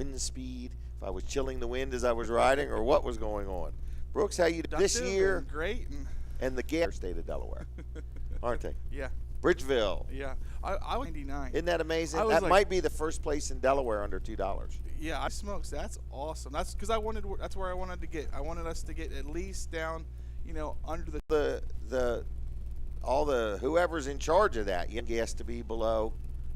wind speed, if I was chilling the wind as I was riding, or what was going on. Brooks, how you this year? Great. And the gas state of Delaware, aren't they? Yeah. Bridgeville. Yeah. I was 99. Isn't that amazing? That like, might be the first place in Delaware under $2. Yeah, I smokes. That's awesome. That's because that's where I wanted to get. I wanted us to get at least down, under all the whoever's in charge of that. You get gas to be below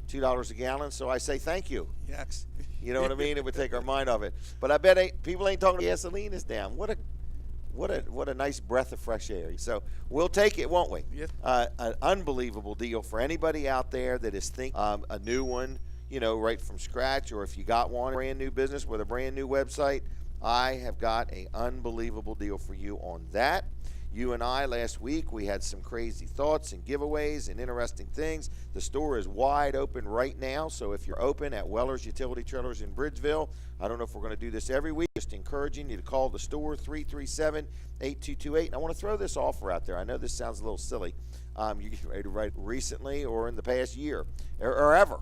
$2 a gallon. So I say thank you. Yes. You know what I mean? It would take our mind off it. But I bet people ain't talking gasoline is down. What a nice breath of fresh air. So we'll take it, won't we? Yes. An unbelievable deal for anybody out there that is thinking a new one, right from scratch, or if you got one, brand new business with a brand new website, I have got an unbelievable deal for you on that. You and I, last week, we had some crazy thoughts and giveaways and interesting things. The store is wide open right now, so if you're open at Weller's Utility Trailers in Bridgeville, I don't know if we're going to do this every week, just encouraging you to call the store, 337-8228. And I want to throw this offer out there. I know this sounds a little silly. You get ready to write recently or in the past year or ever,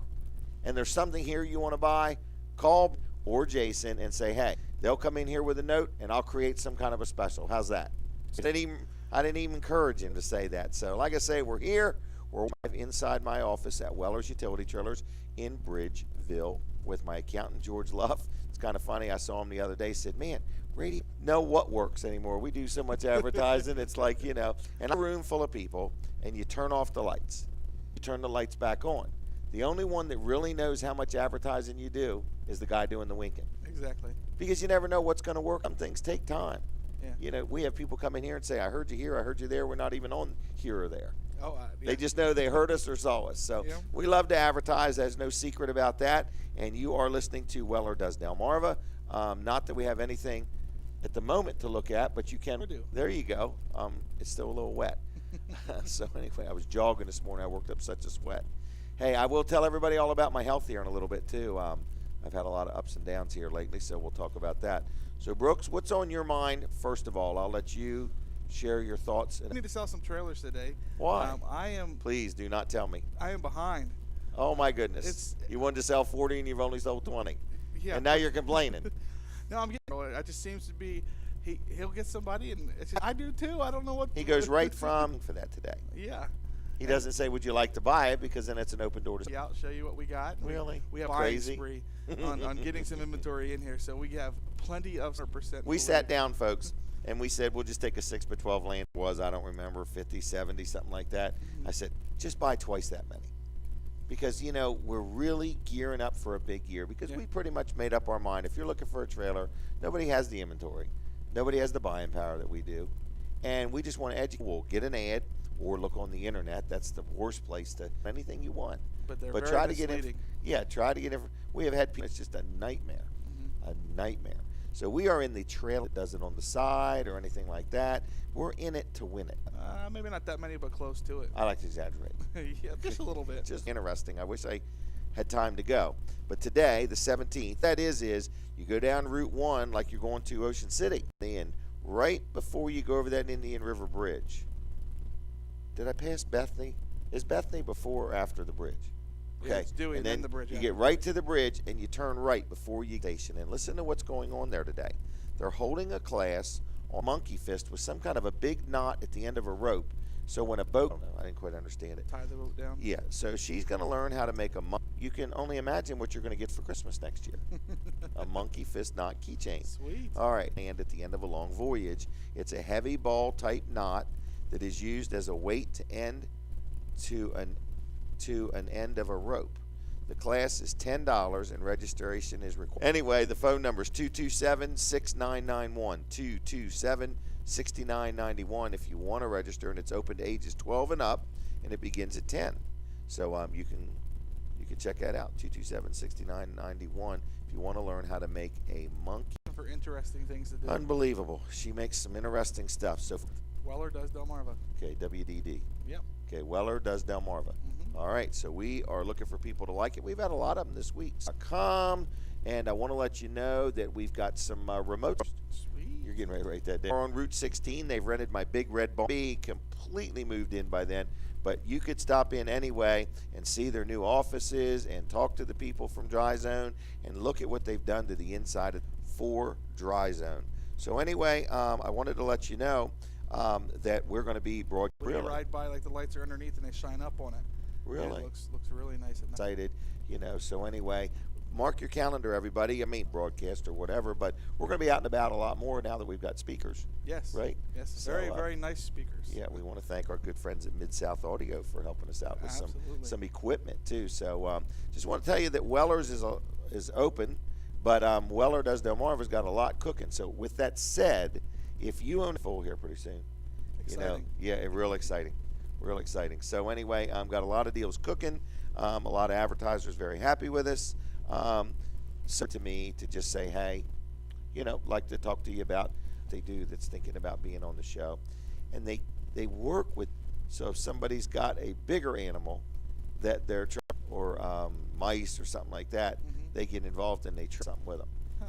and there's something here you want to buy, call or Jason and say, hey, they'll come in here with a note, and I'll create some kind of a special. How's that? I didn't even encourage him to say that. So like I say, we're here. We're inside my office at Weller's Utility Trailers in Bridgeville with my accountant, George Luff. It's kind of funny. I saw him the other day. Said, man, radio, know what works anymore. We do so much advertising. It's like, and a room full of people, and you turn off the lights. You turn the lights back on. The only one that really knows how much advertising you do is the guy doing the winking. Exactly. Because you never know what's going to work. Some things take time. Yeah. We have people come in here and say, I heard you here, I heard you there. We're not even on here or there. Oh, yeah. They just know they heard us or saw us. So we love to advertise. There's no secret about that. And you are listening to Weller Does Delmarva. Not that we have anything at the moment to look at, but you can. We do. There you go. It's still a little wet. So anyway, I was jogging this morning. I worked up such a sweat. Hey, I will tell everybody all about my health here in a little bit too. I've had a lot of ups and downs here lately, so we'll talk about that. So, Brooks, what's on your mind? First of all, I'll let you share your thoughts. I need to sell some trailers today. Why? Please do not tell me. I am behind. Oh, my goodness. You wanted to sell 40 and you've only sold 20. Yeah. And now you're complaining. No, I'm getting it. Just seems to be he'll get somebody, and I do too. I don't know what. He goes right from for that today. Yeah. He doesn't say, would you like to buy it, because then it's an open door to. Yeah, I'll show you what we got. Really? We have crazy spree on getting some inventory in here, so we have plenty of percent. We sat down, folks, and we said, we'll just take a 6x12 land. I don't remember, 50, 70, something like that. I said, just buy twice that many. Because, we're really gearing up for a big year, because we pretty much made up our mind. If you're looking for a trailer, nobody has the inventory. Nobody has the buying power that we do. And we just want to educate. We'll get an ad or look on the internet. That's the worst place to anything you want. But they're very try misleading. To get try to get in. We have had people. It's just a nightmare. A nightmare. So we are in the trailer that does it on the side or anything like that. We're in it to win it. Maybe not that many, but close to it. I like to exaggerate. Yeah, just a little bit. Just interesting. I wish I had time to go. But today, the 17th, that is you go down Route 1 like you're going to Ocean City. And right before you go over that Indian River Bridge. Did I pass Bethany? Is Bethany before or after the bridge? Okay. Yeah, it's Dewey and then the bridge. You get right to the bridge and you turn right before you station. And listen to what's going on there today. They're holding a class on monkey fist with some kind of a big knot at the end of a rope. So when a boat, I don't know, I didn't quite understand it. Tie the boat down. Yeah. So she's going to learn how to make a monkey. You can only imagine what you're going to get for Christmas next year. A monkey fist knot keychain. Sweet. All right. And at the end of a long voyage, it's a heavy ball type knot that is used as a weight to end to an end of a rope. The class is $10 and registration is required. Anyway, the phone number is 227-6991, 227-6991 if you want to register, and it's open to ages 12 and up, and it begins at 10. So you can check that out, 227-6991 if you want to learn how to make a monkey. For interesting things to do. Unbelievable. She makes some interesting stuff. So Weller Does Delmarva. Okay, WDD. Yep. Okay, Weller Does Delmarva. All right, so we are looking for people to like it. We've had a lot of them this week. And I want to let you know that we've got some remote. Sweet. You're You're getting ready to write that down. We're on Route 16. They've rented my big red barn. Be completely moved in by then. But you could stop in anyway and see their new offices and talk to the people from Dry Zone and look at what they've done to the inside of for Dry Zone. So anyway, I wanted to let you know that we're going to be broad. When you ride by, like the lights are underneath and they shine up on it. Really? Yeah, it looks really nice at night. Excited, so anyway, mark your calendar, everybody. I mean, broadcast or whatever, but we're going to be out and about a lot more now that we've got speakers. Yes. Right? Yes. So, Very nice speakers. Yeah, we want to thank our good friends at Mid-South Audio for helping us out with some equipment too. So just want to tell you that Weller's is open, but Weller does Delmarva's got a lot cooking. So with that said, if you own a full here pretty soon, Exciting. real exciting. Real exciting. So anyway, got a lot of deals cooking. A lot of advertisers very happy with us. So to me to just say, hey, like to talk to you about what they do that's thinking about being on the show. And they work with, so if somebody's got a bigger animal that they're or mice or something like that, they get involved and they try something with them.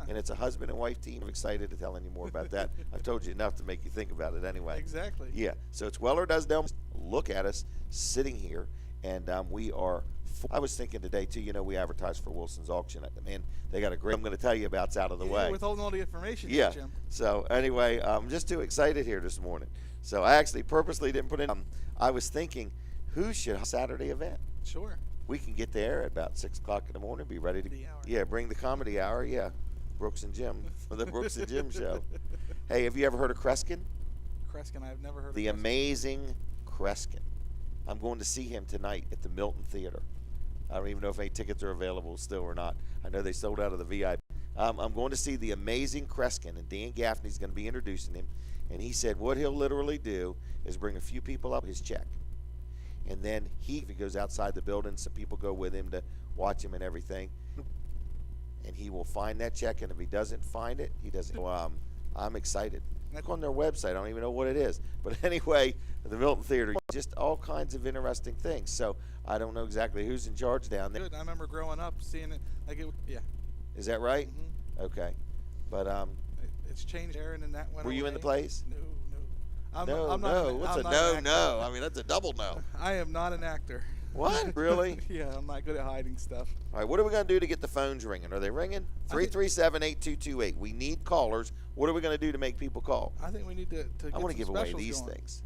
And it's a husband and wife team. I'm excited to tell you more about that. I've told you enough to make you think about it anyway. Exactly. Yeah. So it's Weller Does Delmarva. Look at us sitting here, and we are. I was thinking today too. We advertise for Wilson's auction at the man. They got a great. I'm going to tell you about. It's out of the way. Withholding all the information. Yeah. Jim. So anyway, I'm just too excited here this morning. So I actually purposely didn't put in. I was thinking, who should Saturday event? Sure. We can get there at about 6 o'clock in the morning. Be ready to. Yeah. Bring the comedy hour. Yeah. Brooks and Jim for the Brooks and Jim show. Hey, have you ever heard of Kreskin? Kreskin, I've never heard of the amazing Kreskin. I'm going to see him tonight at the Milton Theater. I don't even know if any tickets are available still or not. I know they sold out of the VIP. I'm going to see the amazing Kreskin, and Dan Gaffney's going to be introducing him. And he said what he'll literally do is bring a few people up his check. And then if he goes outside the building, some people go with him to watch him and everything. And he will find that check, and if he doesn't find it, he doesn't. I'm excited. Look on their website. I don't even know what it is. But anyway, the Milton Theater, just all kinds of interesting things. So I don't know exactly who's in charge down there. Good. I remember growing up seeing it. Yeah. Is that right? Mm-hmm. Okay. But it's changed there, and then that went were you away. in the plays? No. I'm not. What's I'm a not no? I mean, that's a double no. I am not an actor. What? Really? Yeah, I'm not good at hiding stuff. All right, what are we going to do to get the phones ringing? Are they ringing? 337-8228. We need callers. What are we going to do to make people call? I think we need to get I want to give away specials these going. things.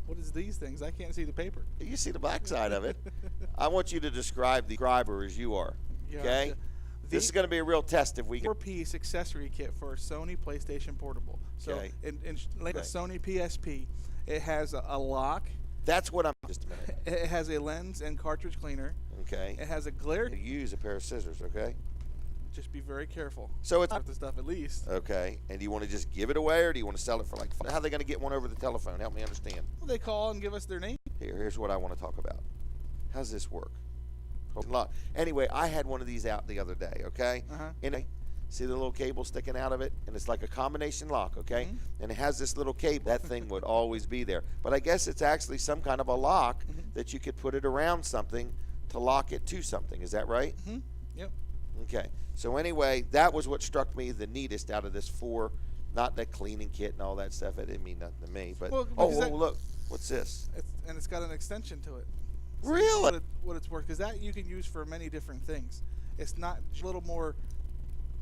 What is these things? I can't see the paper. You see the back side of it. I want you to describe the subscriber as you are. Okay? This is going to be a real test if we can. 4-piece accessory kit for a Sony PlayStation Portable. So, Okay. like a Sony PSP, it has a lock. That's what I'm. Just a minute. It has a lens and cartridge cleaner. Okay. It has a glare. Use a pair of scissors, okay? Just be very careful. So it's with the stuff at least. Okay. And do you want to just give it away, or do you want to sell it for like? How are they going to get one over the telephone? Help me understand. Well, they call and give us their name. Here's what I want to talk about. How's this work? Anyway, I had one of these out the other day. Okay. And see the little cable sticking out of it, and it's like a combination lock. Okay. And it has this little cable. That thing would always be there. But I guess it's actually some kind of a lock that you could put it around something to lock it to something. Is that right? Yep. Okay. So anyway, that was what struck me the neatest out of this not that cleaning kit and all that stuff. It didn't mean nothing to me. But look, what's this? It's got an extension to it. So Really? What it's worth, because that you can use for many different things. It's not a little more,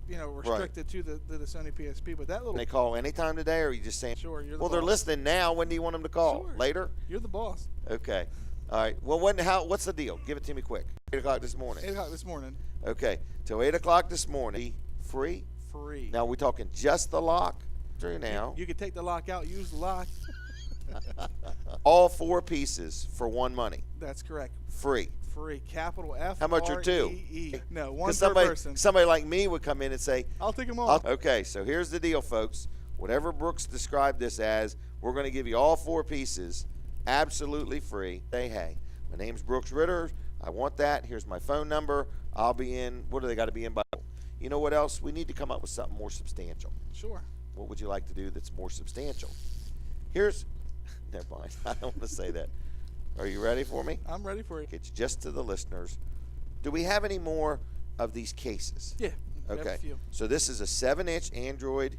restricted to the Sony PSP, but that little. Can they call anytime today, or are you just saying? Sure, you're the Well, boss. they're listening now. When do you want them to call? Sure. Later? You're the boss. Okay. All right. Well, what's the deal? Give it to me quick. 8 o'clock this morning. 8 o'clock this morning. Okay. Till 8 o'clock this morning. Free? Free. Now, we're talking just the lock? Through now. You could take the lock out, use the lock. All 4 pieces for one money. That's correct. Free. Free. Capital F. How much are 2? No, one per person. Somebody like me would come in and say, I'll take them all. Okay, so here's the deal, folks. Whatever Brooks described this as, we're going to give you all 4 pieces absolutely free. Say, hey, my name's Brooks Ritter. I want that. Here's my phone number. I'll be in. What do they got to be in by? You know what else? We need to come up with something more substantial. Sure. What would you like to do that's more substantial? Here's, never mind. I don't want to say that. Are you ready for me? I'm ready for it. It's just to the listeners. Do we have any more of these cases? Yeah. We have Okay. a few. So this is a 7-inch Android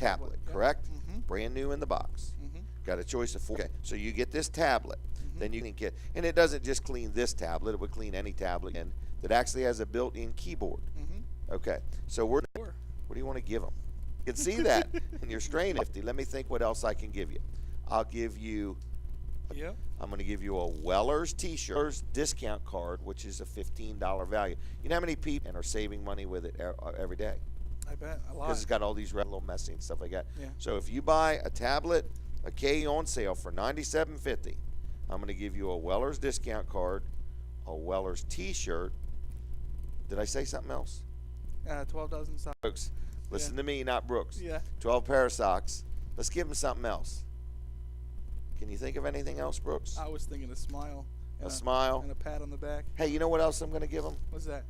tablet, yeah. correct? Mm-hmm. Brand new in the box. Mm-hmm. Got a choice of 4. Okay, so you get this tablet. Mm-hmm. Then you can get, and it doesn't just clean this tablet, it would clean any tablet in that actually has a built-in keyboard. Mm-hmm. Okay, so what Sure. do you want to give them? You can see that, and you're straining 50. Let me think what else I can give you. I'll give you, Yep. I'm going to give you a Weller's t-shirt discount card, which is a $15 value. You know how many people are saving money with it every day? I bet a lot. Because it's got all these little messy and stuff like that. Yeah. So if you buy a tablet, a K on sale for $97.50, I'm going to give you a Weller's discount card, a Weller's t-shirt. Did I say something else? 12 dozen socks. Folks, listen to me, not Brooks. Yeah. 12 pair of socks. Let's give them something else. Can you think of anything else, Brooks? I was thinking a smile. A smile. And a pat on the back. Hey, you know what else I'm going to give them? What's that?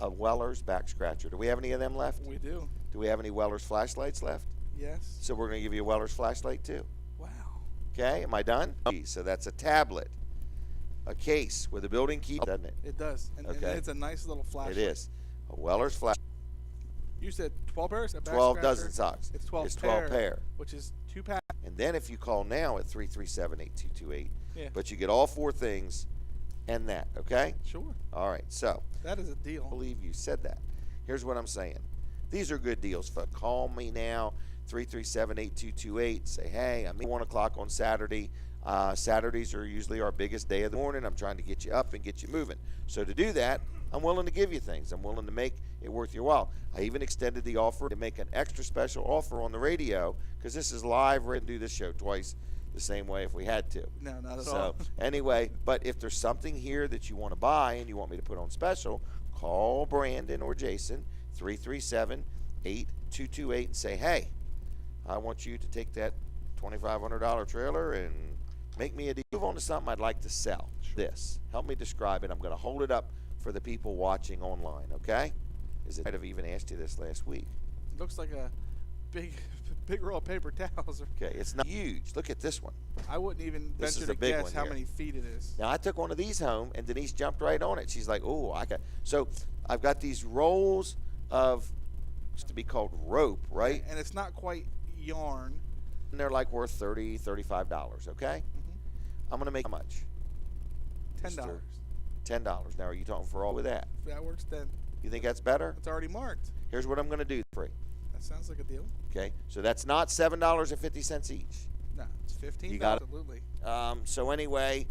A Weller's back scratcher. Do we have any of them left? We do. Do we have any Weller's flashlights left? Yes. So we're going to give you a Weller's flashlight too. Wow. Okay, am I done? So that's a tablet, a case with a built-in key, doesn't it? It does. And Okay. it's a nice little flashlight. It is. A Weller's flash. You said 12 pairs? A back 12 scratcher? dozen socks. It's 12 It's 12 pair. Which is 2 packs. And then if you call now at 337-8228, Yeah. but you get all 4 things and that, okay? Sure. All right, so That is a deal. I believe you said that. Here's what I'm saying. These are good deals, folks. Call me now, 337-8228. Say, hey, I'm at 1 o'clock on Saturday. Saturdays are usually our biggest day of the morning. I'm trying to get you up and get you moving. So to do that, I'm willing to give you things. I'm willing to make it worth your while. I even extended the offer to make an extra special offer on the radio because this is live. We're going to do this show twice the same way if we had to. No, not at all. So anyway, but if there's something here that you want to buy and you want me to put on special, call Brandon or Jason, 337-8228, and say, hey, I want you to take that $2,500 trailer and make me a deal. Move on to something I'd like to sell. Sure. This. Help me describe it. I'm going to hold it up for the people watching online, okay? I might have even asked you this last week. Looks like a big roll of paper towels. Okay, it's not huge. Look at this one. I wouldn't even This venture is to a big guess one how here. many feet it is. Now, I took one of these home, and Denise jumped right on it. She's like, oh, I got. So I've got these rolls of, used to be called rope, right? And it's not quite yarn. And they're like worth $30, $35, okay? I'm going to make how much? $10. Mr. $10. Now, are you talking for all with that? If that works, then You think that's better? it's already marked. Here's what I'm going to do for you, That sounds like a deal. okay? So that's not $7.50 each. No, it's 15. You got it? Absolutely. So anyway,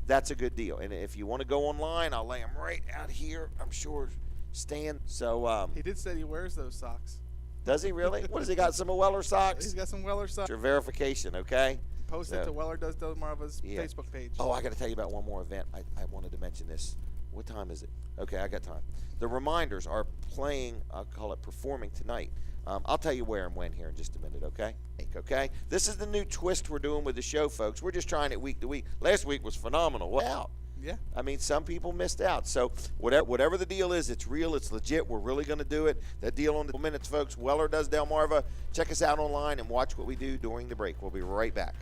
that's a good deal. And if you want to go online, I'll lay them right out here. I'm sure Stan. So He did say he wears those socks. does he really? What has he got? Some Weller socks? He's got some Weller socks. Your verification, okay? Post it to Weller Does Delmarva's Yeah. Facebook page. Oh, I got to tell you about one more event. I wanted to mention this. What time is it? Okay, I got time. The Reminders are playing, I'll call it performing tonight. I'll tell you where and when here in just a minute, okay? Okay? This is the new twist we're doing with the show, folks. We're just trying it week to week. Last week was phenomenal. Wow. Yeah. I mean, some people missed out. So whatever the deal is, it's real, it's legit. We're really going to do it. That deal on the minutes, folks. Weller Does Delmarva. Check us out online and watch what we do during the break. We'll be right back.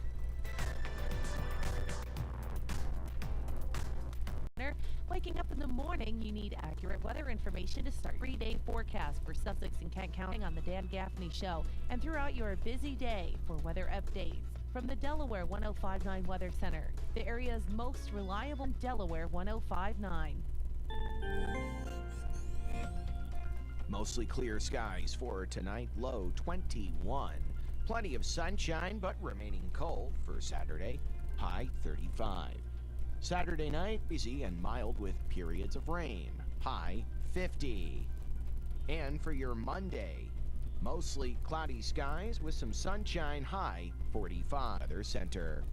Waking up in the morning, you need accurate weather information to start your 3-day forecast for Sussex and Kent County on the Dan Gaffney Show, and throughout your busy day for weather updates. From the Delaware 105.9 Weather Center, the area's most reliable Delaware 105.9. Mostly clear skies for tonight, low 21. Plenty of sunshine, but remaining cold for Saturday, high 35. Saturday night, busy and mild with periods of rain, high 50. And for your Monday, mostly cloudy skies with some sunshine, high 45. Weather Center.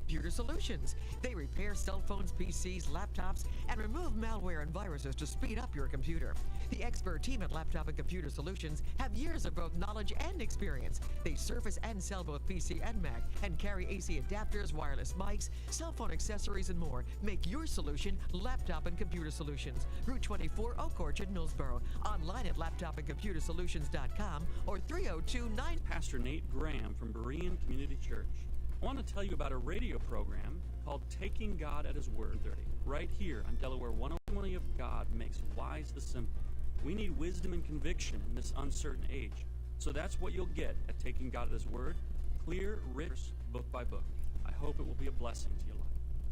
Computer Solutions. They repair cell phones, PCs, laptops, and remove malware and viruses to speed up your computer. The expert team at Laptop and Computer Solutions have years of both knowledge and experience. They service and sell both PC and Mac and carry AC adapters, wireless mics, cell phone accessories, and more. Make your solution Laptop and Computer Solutions. Route 24, Oak Orchard, Millsboro. Online at laptopandcomputersolutions.com or 302-9. Pastor Nate Graham from Berean Community Church. I want to tell you about a radio program called Taking God at His Word 30, right here on Delaware 109 testimony of God makes wise the simple. We need wisdom and conviction in this uncertain age. So that's what you'll get at Taking God at His Word, clear, rich, book by book. I hope it will be a blessing to your life.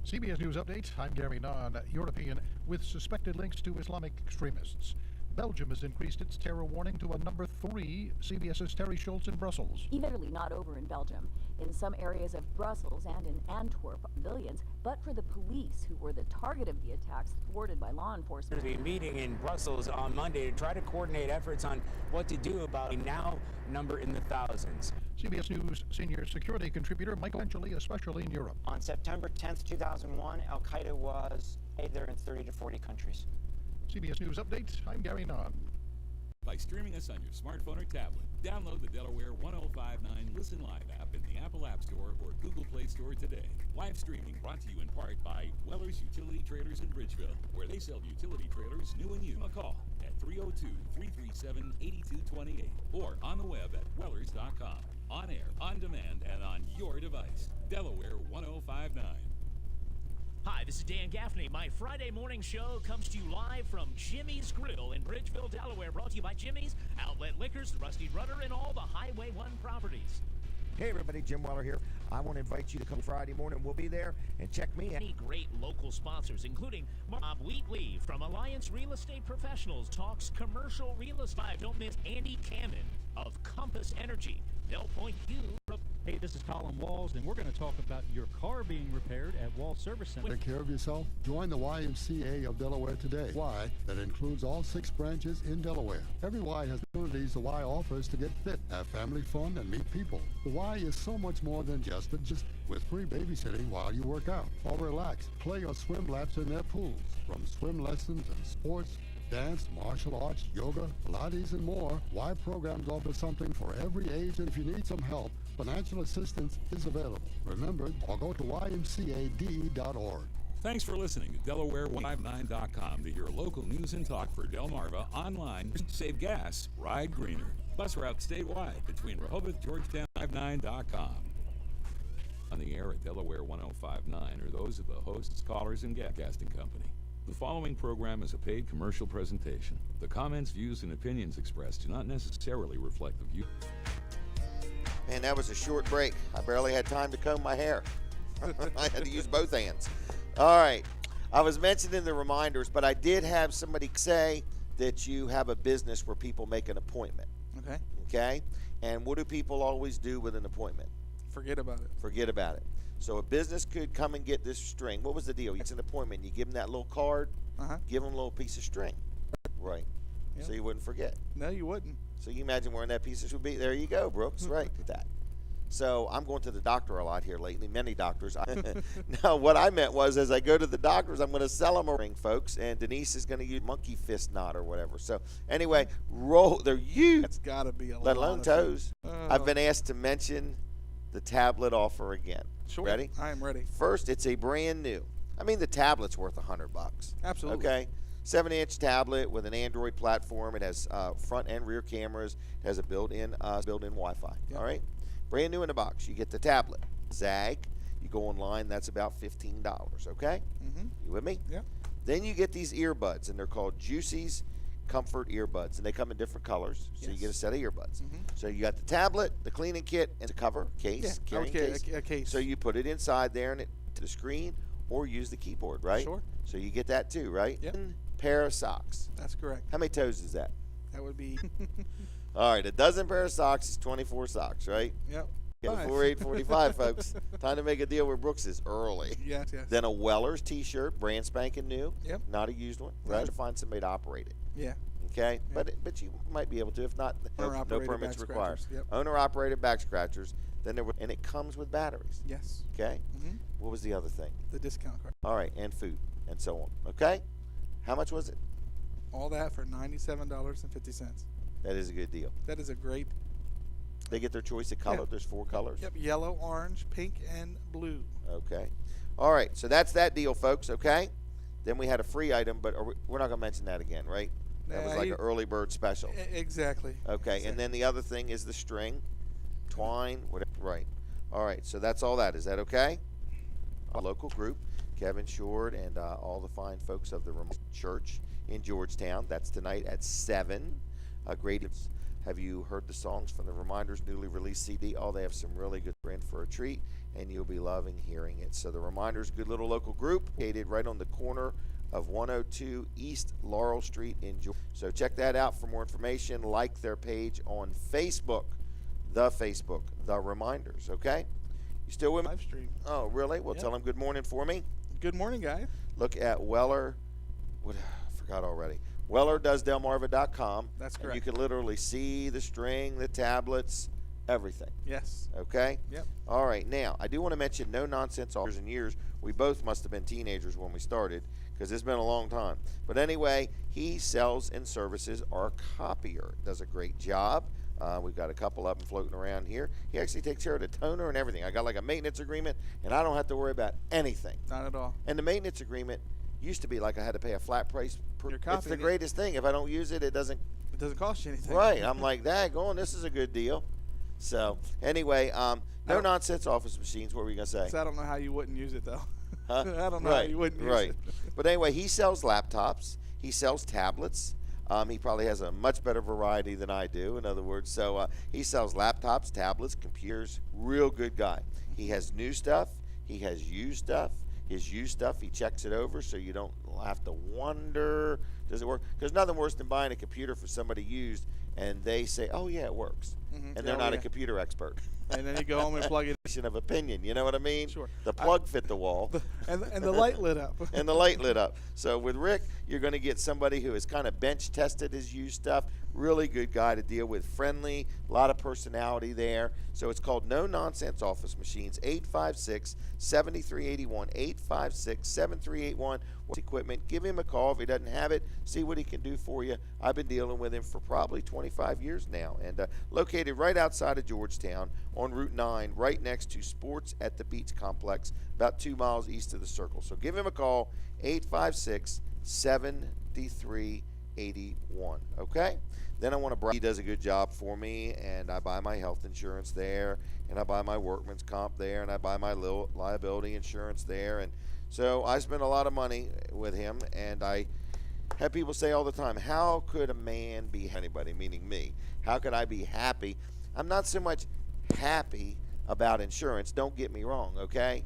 CBS News Update. I'm Gary Nunn. European with suspected links to Islamic extremists. Belgium has increased its terror warning to a number 3. CBS's Terry Schultz in Brussels. Literally not over in Belgium. In some areas of Brussels and in Antwerp, millions, but for the police who were the target of the attacks thwarted by law enforcement. There's a meeting in Brussels on Monday to try to coordinate efforts on what to do about a now number in the thousands. CBS News senior security contributor Michael Angeli, especially in Europe. On September 10th, 2001, Al-Qaeda was there in 30 to 40 countries. CBS News Update. I'm Gary Nunn. By streaming us on your smartphone or tablet, download the Delaware 1059 Listen Live app in the Apple App Store or Google Play Store today. Live streaming brought to you in part by Weller's Utility Trailers in Bridgeville, where they sell utility trailers new and used. A call at 302-337-8228 or on the web at wellers.com. On air, on demand, and on your device. Delaware 1059. Hi, this is Dan Gaffney. My Friday morning show comes to you live from Jimmy's Grill in Bridgeville, Delaware. Brought to you by Jimmy's, Outlet Liquors, the Rusty Rudder, and all the Highway 1 properties. Hey everybody, Jim Weller here. I want to invite you to come Friday morning. We'll be there, and check me out. Many great local sponsors, including Bob Wheatley from Alliance Real Estate Professionals, talks commercial real estate. Don't miss Andy Cannon of Compass Energy. They'll point you. Hey, this is Colin Walls, and we're going to talk about your car being repaired at Wall Service Center. Take care of yourself. Join the YMCA of Delaware today. Y, that includes all 6 branches in Delaware. Every Y has opportunities the Y offers to get fit, have family fun, and meet people. The Y is so much more than just with free babysitting while you work out or relax. Play or swim laps in their pools. From swim lessons and sports, dance, martial arts, yoga, Pilates, and more, Y programs offer something for every age, and if you need some help, financial assistance is available. Remember, or go to ymcad.org. Thanks for listening to Delaware159.com to hear local news and talk for Delmarva online. Save gas, ride greener. Bus route statewide between Rehoboth, Georgetown, 59.com. On the air at Delaware 1059 are those of the hosts, callers, and broadcasting company. The following program is a paid commercial presentation. The comments, views, and opinions expressed do not necessarily reflect the view. Man, that was a short break. I barely had time to comb my hair. I had to use both hands. All right. I was mentioning the reminders, but I did have somebody say that you have a business where people make an appointment. Okay. Okay? And what do people always do with an appointment? Forget about it. Forget about it. So a business could come and get this string. What was the deal? It's an appointment. You give them that little card, give them a little piece of string. Right. Yep. So you wouldn't forget. No, you wouldn't. So you imagine wearing that piece of should be. There you go, Brooks. Right. With that. So I'm going to the doctor a lot here lately, many doctors. Now, what I meant was as I go to the doctors, I'm going to sell them a ring, folks, and Denise is going to use monkey fist knot or whatever. So anyway, they're huge. It's got to be a lot. Let alone toes. I've been asked to mention the tablet offer again. Sure. Ready? I am ready. First, it's a brand new. I mean, the tablet's worth $100. Absolutely. Okay. 7-inch tablet with an Android platform. It has front and rear cameras. It has a built-in Wi-Fi. Yep. All right. Brand new in the box. You get the tablet. Zag. You go online. That's about $15. Okay. Mm-hmm. You with me? Yeah. Then you get these earbuds, and they're called Juicy's Comfort Earbuds, and they come in different colors. So you get a set of earbuds. Mm-hmm. So you got the tablet, the cleaning kit, and the cover case, carrying case. A case. So you put it inside there and it to the screen, or use the keyboard, right? Sure. So you get that too, right? Yep. Pair of socks. That's correct. How many toes is that? That would be. All right, a dozen pair of socks is 24 socks, right? Yep. Yeah, 4845, folks. Time to make a deal with Brooks is early. Yes, yes. Then a Weller's T-shirt, brand spanking new. Yep. Not a used one. Right. To find somebody to operate it. Yeah. Okay, yep. but you might be able to. If not, no permits required. Yep. Owner-operated back scratchers. Then and it comes with batteries. Yes. Okay. Mm-hmm. What was the other thing? The discount card. All right, and food and so on. Okay. How much was it? All that for $97.50. That is a good deal. That is a great. They get their choice of color. Yep. There's 4 colors. Yep. Yellow, orange, pink, and blue. Okay. All right. So that's that deal, folks. Okay. Then we had a free item, but we're not going to mention that again, right? That was like an early bird special. Exactly. Okay. Exactly. And then the other thing is the string, twine, whatever. Right. All right. So that's all that. Is that okay? A local group. Kevin Short, and all the fine folks of the Church in Georgetown. That's tonight at 7. Great. Have you heard the songs from the Reminders newly released CD? Oh, they have some really good in for a treat, and you'll be loving hearing it. So the Reminders, good little local group, located right on the corner of 102 East Laurel Street in Georgia. So check that out for more information. Like their page on Facebook, The Reminders, okay? You still with me? Live stream. Oh, really? Well, tell them good morning for me. Good morning, guys. Look at Weller. What? I forgot already. WellerDoesDelmarva.com. That's correct. And you can literally see the string, the tablets, everything. Yes. Okay? Yep. All right. Now, I do want to mention no nonsense offers and years. We both must have been teenagers when we started because it's been a long time. But anyway, he sells and services our copier. Does a great job. We've got a couple of them floating around here. He actually takes care of the toner and everything. I got like a maintenance agreement, and I don't have to worry about anything. Not at all. And the maintenance agreement used to be like I had to pay a flat price per. You're It's copying the it. greatest thing. If I don't use it, it doesn't. It doesn't cost you anything. Right. I'm like, daggone, this is a good deal. So anyway, no nonsense office machines. What were you gonna say? So I don't know how you wouldn't use it though. Huh? I don't know how you wouldn't use it. But anyway, he sells laptops. He sells tablets. He probably has a much better variety than I do, in other words. So he sells laptops, tablets, computers. Real good guy. He has new stuff. He has used stuff. His used stuff, he checks it over so you don't have to wonder, does it work? Because nothing worse than buying a computer for somebody used and they say, oh, yeah, it works. Mm-hmm. And they're not a computer expert. And then you go home and plug it in. Of opinion, you know what I mean? Sure. The plug fit the wall. And the light lit up. And the light lit up. So with Rick, you're going to get somebody who has kind of bench tested his used stuff. Really good guy to deal with. Friendly, a lot of personality there. So it's called No Nonsense Office Machines. 856-7381. 856-7381. What's equipment? Give him a call if he doesn't have it. See what he can do for you. I've been dealing with him for probably 25 years now. And located right outside of Georgetown on Route 9, right next to Sports at the Beach Complex, about 2 miles east of the Circle. So give him a call, 856-7381. Okay? Then I want to brag. He does a good job for me, and I buy my health insurance there, and I buy my workman's comp there, and I buy my liability insurance there. And so I spend a lot of money with him, and I have people say all the time, how could a man be anybody, meaning me? How could I be happy? I'm not so much happy about insurance, don't get me wrong, okay?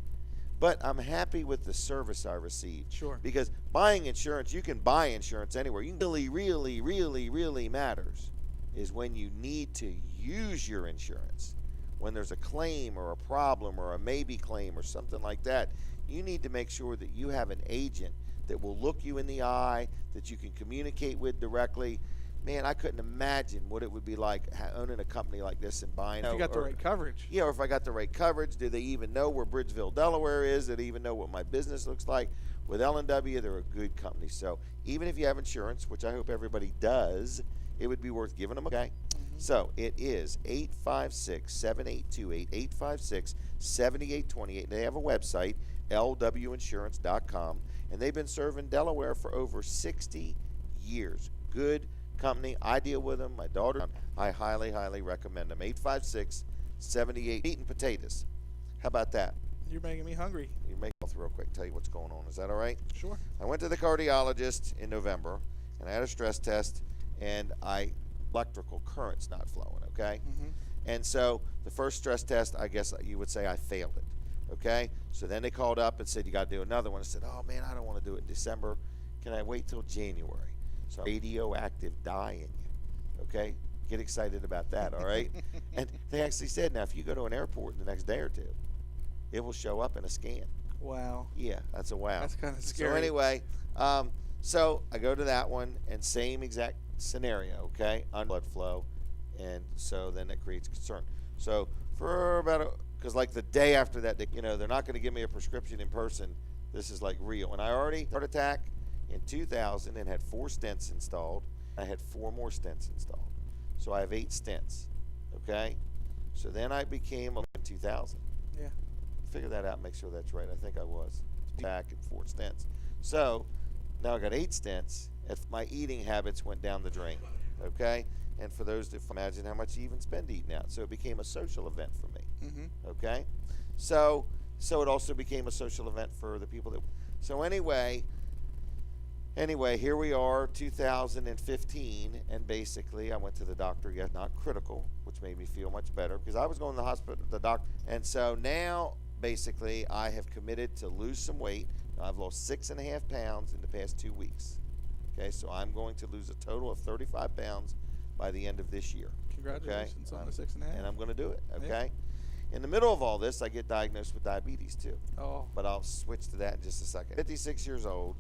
But I'm happy with the service I received. Sure. Because buying insurance, you can buy insurance anywhere. You really matters is when you need to use your insurance. When there's a claim or a problem or a maybe claim or something like that, you need to make sure that you have an agent that will look you in the eye, that you can communicate with directly. Man, I couldn't imagine what it would be like owning a company like this and buying. If you got the right coverage. Yeah, or if I got the right coverage, do they even know where Bridgeville, Delaware is? Do they even know what my business looks like? With L&W, they're a good company. So even if you have insurance, which I hope everybody does, it would be worth giving them, okay? So it is 856-7828, 856-7828. They have a website, lwinsurance.com, and they've been serving Delaware for over 60 years. Good company. I deal with them. My daughter. I highly recommend them. 856-78. Meat and potatoes. How about that? You're making me hungry. You make health real quick. Tell you what's going on. Is that all right? Sure. I went to the cardiologist in November, and I had a stress test, and electrical current's not flowing. Okay. Mm-hmm. And so the first stress test, I guess you would say I failed it. Okay. So then they called up and said you got to do another one. I said, oh man, I don't want to do it in December. Can I wait till January? So radioactive dye in you, okay? Get excited about that, all right? And they actually said, now, if you go to an airport in the next day or two, it will show up in a scan. Wow. Yeah, that's a wow. That's kind of scary. So anyway, so I go to that one, and same exact scenario, okay? Blood flow, and so then that creates concern. So for about because like the day after that, they're not going to give me a prescription in person. This is like real. And I already had a heart attack in 2000 and had 4 stents installed. I had 4 more stents installed. So I have 8 stents, okay? So then I became in 2000. Yeah. Figure that out, make sure that's right. I think I was. Back and 4 stents. So now I got 8 stents. My eating habits went down the drain, okay? And for those that imagine how much you even spend eating out. So it became a social event for me, Mm-hmm. okay? So it also became a social event for the people that So anyway, here we are, 2015, and basically I went to the doctor, yet not critical, which made me feel much better because I was going to the hospital, the doctor. And so now, basically, I have committed to lose some weight. I've lost 6.5 pounds in the past 2 weeks. Okay, so I'm going to lose a total of 35 pounds by the end of this year. Congratulations on the 6.5. And I'm going to do it, okay? Yeah. In the middle of all this, I get diagnosed with diabetes too. Oh. But I'll switch to that in just a second. 56 years old.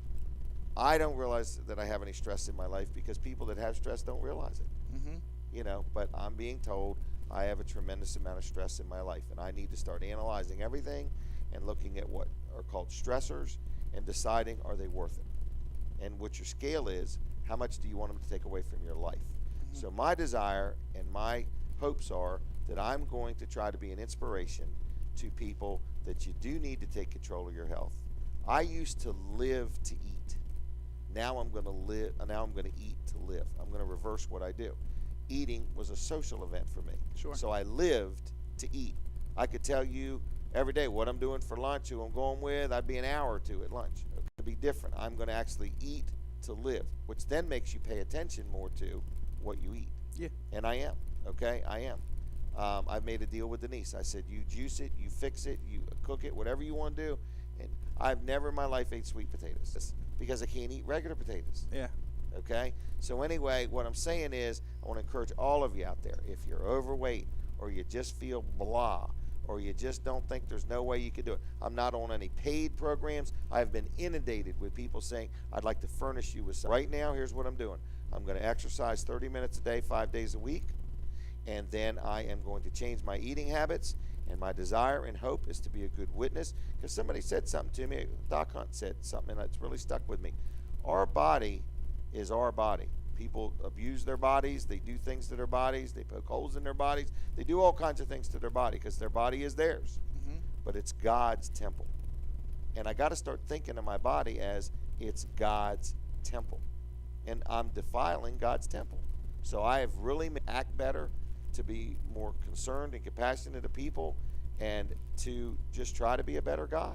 I don't realize that I have any stress in my life because people that have stress don't realize it. Mm-hmm. You know, but I'm being told I have a tremendous amount of stress in my life, and I need to start analyzing everything and looking at what are called stressors and deciding, are they worth it? And what your scale is, how much do you want them to take away from your life? Mm-hmm. So my desire and my hopes are that I'm going to try to be an inspiration to people that you do need to take control of your health. I used to live to eat. Now I'm going to live. Now I'm going to eat to live. I'm going to reverse what I do. Eating was a social event for me. Sure. So I lived to eat. I could tell you every day what I'm doing for lunch, who I'm going with. I'd be an hour or two at lunch. It'd be different. I'm going to actually eat to live, which then makes you pay attention more to what you eat. Yeah. And I am. Okay, I am. I've made a deal with Denise. I said, you juice it, you fix it, you cook it, whatever you want to do. And I've never in my life ate sweet potatoes because I can't eat regular potatoes. Yeah. Okay? So anyway, what I'm saying is I want to encourage all of you out there, if you're overweight or you just feel blah or you just don't think there's no way you can do it. I'm not on any paid programs. I've been inundated with people saying, I'd like to furnish you with something. Right now, here's what I'm doing. I'm going to exercise 30 minutes a day, 5 days a week. And then I am going to change my eating habits. And my desire and hope is to be a good witness. Because somebody said something to me. Doc Hunt said something that's really stuck with me. Our body is our body. People abuse their bodies. They do things to their bodies. They poke holes in their bodies. They do all kinds of things to their body because their body is theirs. Mm-hmm. But it's God's temple. And I got to start thinking of my body as it's God's temple. And I'm defiling God's temple. So I have really act better, to be more concerned and compassionate to people, and to just try to be a better guy.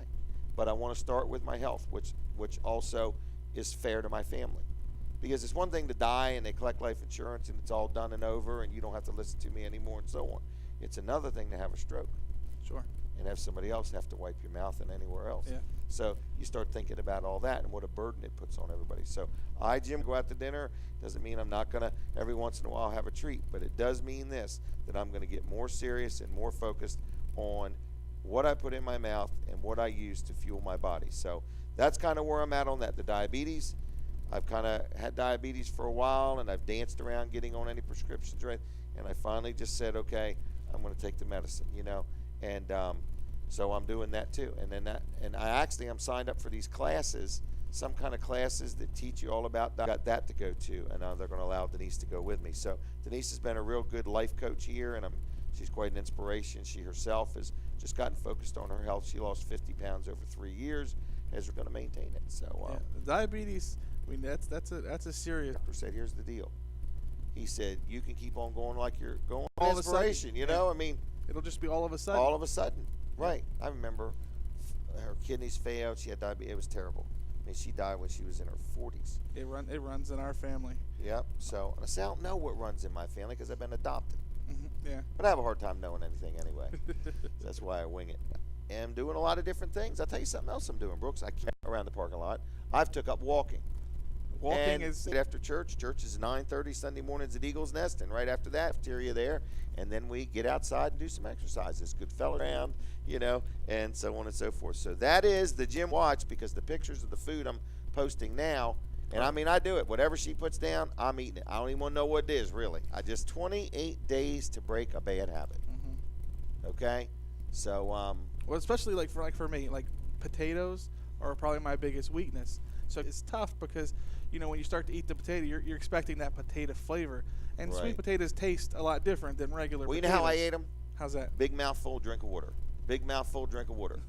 But I want to start with my health, which also is fair to my family. Because it's one thing to die and they collect life insurance and it's all done and over and you don't have to listen to me anymore and so on. It's another thing to have a stroke. Sure. And have somebody else have to wipe your mouth and anywhere else. Yeah. So you start thinking about all that and what a burden it puts on everybody. So I, Jim, go out to dinner. Doesn't mean I'm not going to every once in a while have a treat, but it does mean this, that I'm going to get more serious and more focused on what I put in my mouth and what I use to fuel my body. So that's kind of where I'm at on that. The diabetes, I've kind of had diabetes for a while and I've danced around getting on any prescriptions, right? And I finally just said, okay, I'm going to take the medicine, you know, and so I'm doing that too. And then I'm signed up for these classes, some kind of classes that teach you all about that. I got that to go to, and they're going to allow Denise to go with me. So Denise has been a real good life coach here, and she's quite an inspiration. She herself has just gotten focused on her health. She lost 50 pounds over 3 years, as we're going to maintain it. So yeah, diabetes, I mean, that's a serious. Doctor said, here's the deal. He said, you can keep on going like you're going. All inspiration, of a sudden, you know. I mean, it'll just be all of a sudden. All of a sudden, right? I remember her kidneys failed. She had diabetes. It was terrible. I mean, she died when she was in her 40s. It runs in our family. Yep. So, and I say I don't know what runs in my family because I've been adopted. Mm-hmm. Yeah. But I have a hard time knowing anything anyway. That's why I wing it. And I'm doing a lot of different things. I'll tell you something else I'm doing, Brooks. I can't around the parking lot. I've took up walking. Walking is right after church. Church is 9:30 Sunday mornings at Eagles Nest, and right after that, cafeteria there, and then we get outside and do some exercises. Good fella around, you know, and so on and so forth. So that is the Jim Watch, because the pictures of the food I'm posting now, and I mean, I do it. Whatever she puts down, I'm eating it. I don't even want to know what it is, really. I just 28 days to break a bad habit. Mm-hmm. Okay, so well, especially like for me, like potatoes are probably my biggest weakness. So it's tough because, you know, when you start to eat the potato, you're expecting that potato flavor. And right. Sweet potatoes taste a lot different than regular potatoes. You know how I ate them? How's that? Big mouthful, drink of water. Big mouthful, drink of water.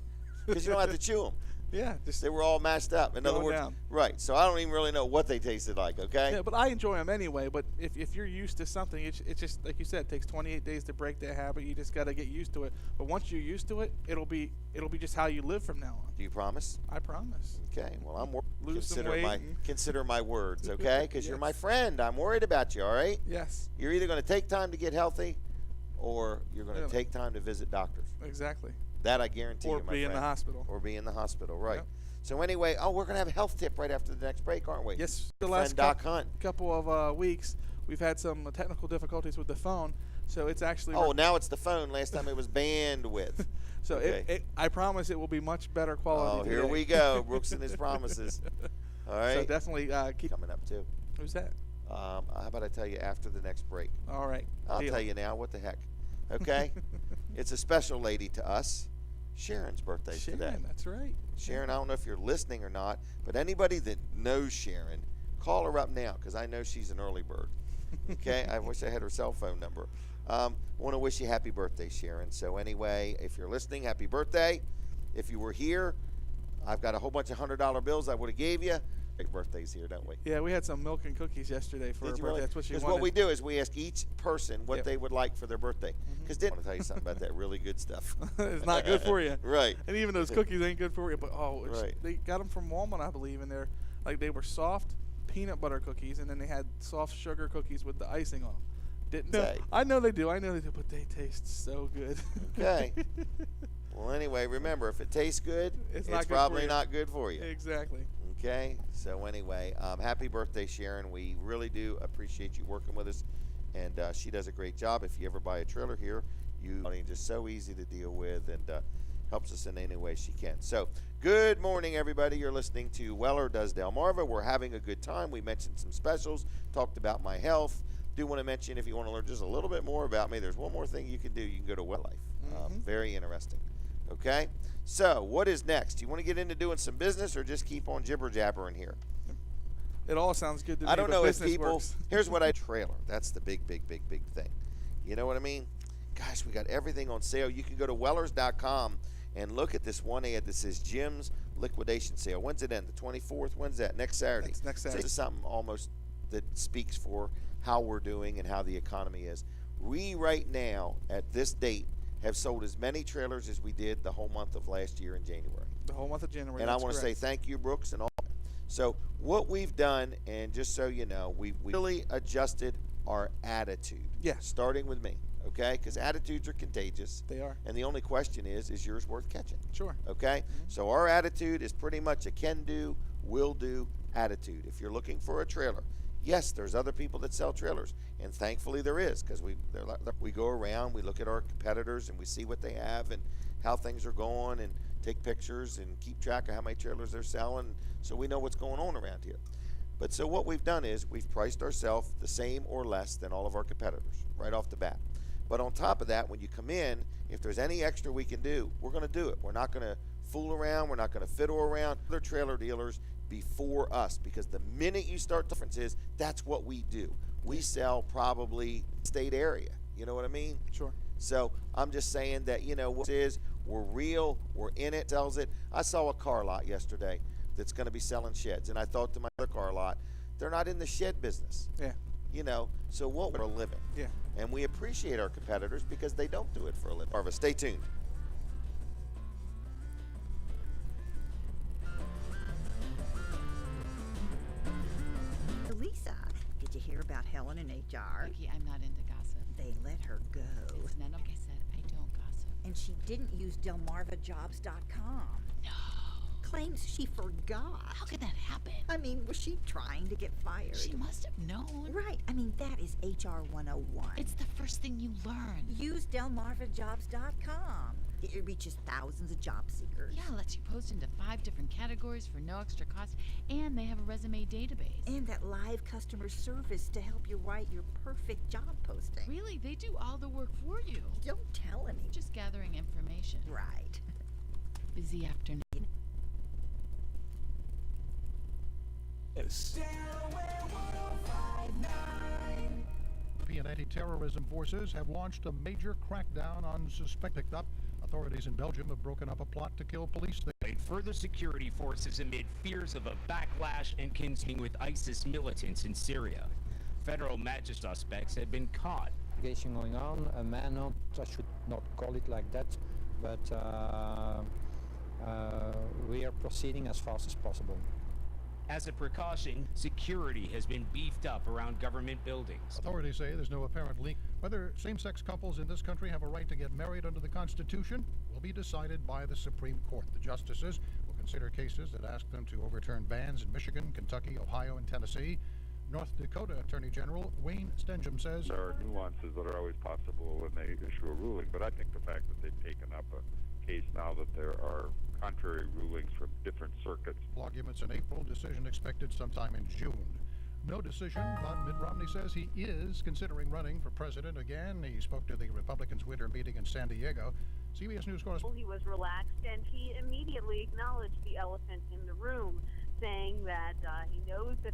Because you don't have to chew them. Yeah, just They were all mashed up. In other going words, down. right. So I don't even really know what they tasted like. Okay. Yeah, but I enjoy them anyway. But if you're used to something, it's just like you said, it takes 28 days to break that habit. You just got to get used to it. But once you're used to it, it'll be just how you live from now on. Do you promise? I promise. Okay. Well, I'm Lose some consider weight my and- consider my words. Okay, because you're Yes. my friend. I'm worried about you. All right. Yes, You're either going to take time to get healthy, or you're going to Yeah. take time to visit doctors. exactly. That I guarantee Or you, my be in the friend. hospital. Or be in the hospital, right. Yep. So anyway, we're going to have a health tip right after the next break, aren't we? Yes, the Friend last Doc Hunt. couple of weeks, we've had some technical difficulties with the phone, so it's actually Oh, now it's the phone. Last time it was bandwidth. so okay. I promise it will be much better quality. Oh, here today. we go. Brooks and his promises. All right. So definitely keep. Coming up, too. Who's that? How about I tell you after the next break? All right. I'll Deal. tell you now. What the heck? Okay? It's a special lady to us. Sharon's birthday Sharon, today. that's right. Sharon, I don't know if you're listening or not, but anybody that knows Sharon, call her up now because I know she's an early bird. Okay? I wish I had her cell phone number. Want to wish you happy birthday, Sharon. So anyway, if you're listening, happy birthday. If you were here, I've got a whole bunch of $100 bills I would have gave you. Big birthdays here, don't we? Yeah, we had some milk and cookies yesterday for her Did you birthday. really? That's what she Because wanted. what we do is we ask each person what Yep. they would like for their birthday. Because I want to tell you something about that really good stuff. It's not good for you. Right. And even those cookies ain't good for you. But Right. they got them from Walmart, I believe, and they were soft peanut butter cookies, and then they had soft sugar cookies with the icing on. Didn't know? Okay. I know they do, but they taste so good. Okay. Well, anyway, remember, if it tastes good, It's it's, not good for probably you. not good for you. Exactly. Okay? So anyway, happy birthday, Sharon. We really do appreciate you working with us. And she does a great job. If you ever buy a trailer here, just so easy to deal with and helps us in any way she can. So good morning, everybody. You're listening to Weller Does Delmarva. We're having a good time. We mentioned some specials, talked about my health. Do want to mention, if you want to learn just a little bit more about me, there's one more thing you can do. You can go to Well Life. Very interesting. Okay? So what is next? You want to get into doing some business or just keep on jibber jabbering here? It all sounds good to me. I don't but know if business people. works. Here's what I trailer. That's the big thing. You know what I mean? Gosh, we got everything on sale. You can go to Wellers.com and look at this one ad that says Jim's liquidation sale. When's it end? The 24th. When's that? Next Saturday. Next So Saturday. this is something almost that speaks for how we're doing and how the economy is. We right now at this date have sold as many trailers as we did the whole month of last year in January. The whole month of January. And I that's want to say correct. thank you, Brooks, and all. So what we've done, and just so you know, we really adjusted our attitude. Yeah. Starting with me, okay? Because attitudes are contagious. They are. And the only question is yours worth catching? Sure. Okay? So our attitude is pretty much a can-do, will-do attitude. If you're looking for a trailer, yes, there's other people that sell trailers, and thankfully there is, because we go around, we look at our competitors, and we see what they have and how things are going, and take pictures and keep track of how many trailers they're selling, so we know what's going on around here. But so what we've done is we've priced ourselves the same or less than all of our competitors right off the bat. But on top of that, when you come in, if there's any extra we can do, we're going to do it. We're not going to fool around. We're not going to fiddle around other trailer dealers before us, because the minute you start differences, that's what we do. We sell probably state area. You know what I mean? Sure. So I'm just saying that, what it is, we're real, we're in it, sells it. I saw a car lot yesterday that's going to be selling sheds, and I thought to my other car lot, they're not in the shed business. Yeah. So what we're a living. Yeah. And we appreciate our competitors because they don't do it for a living. Marva, stay tuned. Lisa, did you hear about Helen in HR? Vicky, I'm not into gossip. They let her go. It's none of like I said, I don't gossip. And she didn't use DelmarvaJobs.com. No. Claims she forgot. How could that happen? I mean, was she trying to get fired? She must have known. Right. I mean, that is HR 101. It's the first thing you learn. Use DelmarvaJobs.com. It reaches thousands of job seekers. Yeah, lets you post into 5 different categories for no extra cost, and they have a resume database. And that live customer service to help you write your perfect job posting. Really? They do all the work for you. Don't tell any. Just gathering information. Right. Busy afternoon. European anti-terrorism forces have launched a major crackdown on suspect picked up. Authorities in Belgium have broken up a plot to kill police there. further security forces amid fears of a backlash and continuing with ISIS militants in Syria. Federal magistrate suspects had been caught. Investigation going on, a manhunt, I should not call it like that, but we are proceeding as fast as possible. As a precaution, security has been beefed up around government buildings. Authorities say there's no apparent link. Whether same-sex couples in this country have a right to get married under the Constitution will be decided by the Supreme Court. The justices will consider cases that ask them to overturn bans in Michigan, Kentucky, Ohio, and Tennessee. North Dakota Attorney General Wayne Stenjum says there are nuances that are always possible when they issue a ruling, but I think the fact that they've taken up a case now that there are contrary rulings from different circuits. Arguments in April, decision expected sometime in June. No decision, but Mitt Romney says he is considering running for president again. He spoke to the Republicans' winter meeting in San Diego. CBS News correspondent. He was relaxed and he immediately acknowledged the elephant in the room, saying that he knows that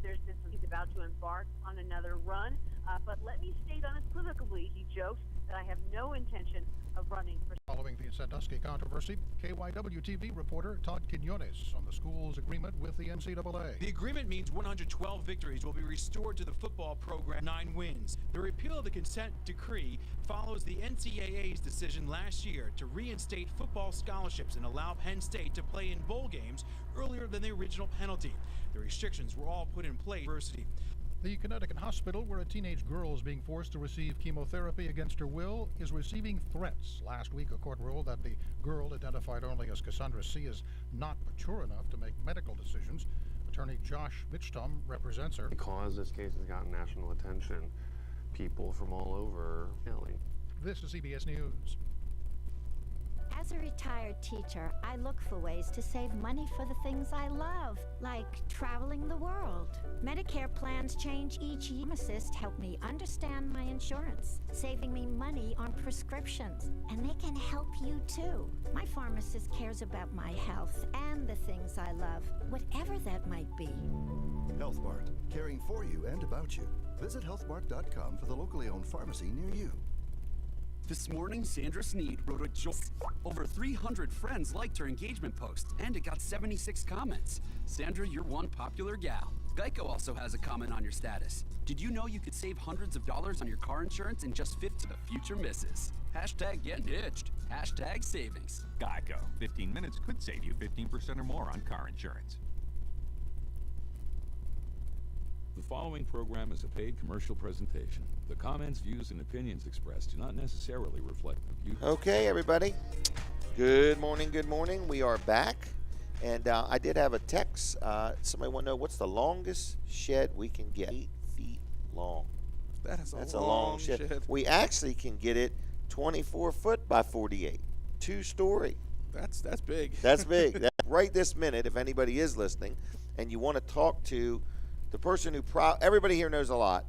he's about to embark on another run, but let me state unequivocally, he joked, that I have no intention of running for. Following the Sandusky controversy, KYW-TV reporter Todd Quinones on the school's agreement with the NCAA. The agreement means 112 victories will be restored to the football program, 9 wins. The repeal of the consent decree follows the NCAA's decision last year to reinstate football scholarships and allow Penn State to play in bowl games earlier than the original penalty. The restrictions were all put in place. The Connecticut hospital, where a teenage girl is being forced to receive chemotherapy against her will, is receiving threats. Last week, a court ruled that the girl, identified only as Cassandra C., is not mature enough to make medical decisions. Attorney Josh Mitchtum represents her. Because this case has gotten national attention, people from all over yelling. This is CBS News. As a retired teacher, I look for ways to save money for the things I love, like traveling the world. Medicare plans change each year. Pharmacists help me understand my insurance, saving me money on prescriptions, and they can help you too. My pharmacist cares about my health and the things I love, whatever that might be. HealthMart, caring for you and about you. Visit healthmart.com for the locally owned pharmacy near you. This morning, Sandra Sneed wrote a joke. Over 300 friends liked her engagement post, and it got 76 comments. Sandra, you're one popular gal. Geico also has a comment on your status. Did you know you could save hundreds of dollars on your car insurance in just 50 to future misses? Hashtag getting hitched. Hashtag savings. Geico. 15 minutes could save you 15% or more on car insurance. The following program is a paid commercial presentation. The comments, views, and opinions expressed do not necessarily reflect the views. Okay, everybody. Good morning, good morning. We are back. And I did have a text. Somebody want to know what's the longest shed we can get? 8 feet long. That's a long shed. We actually can get it 24 foot by 48. 2-story. That's big. That's big. Right this minute, if anybody is listening, and you want to talk to the person who everybody here knows a lot,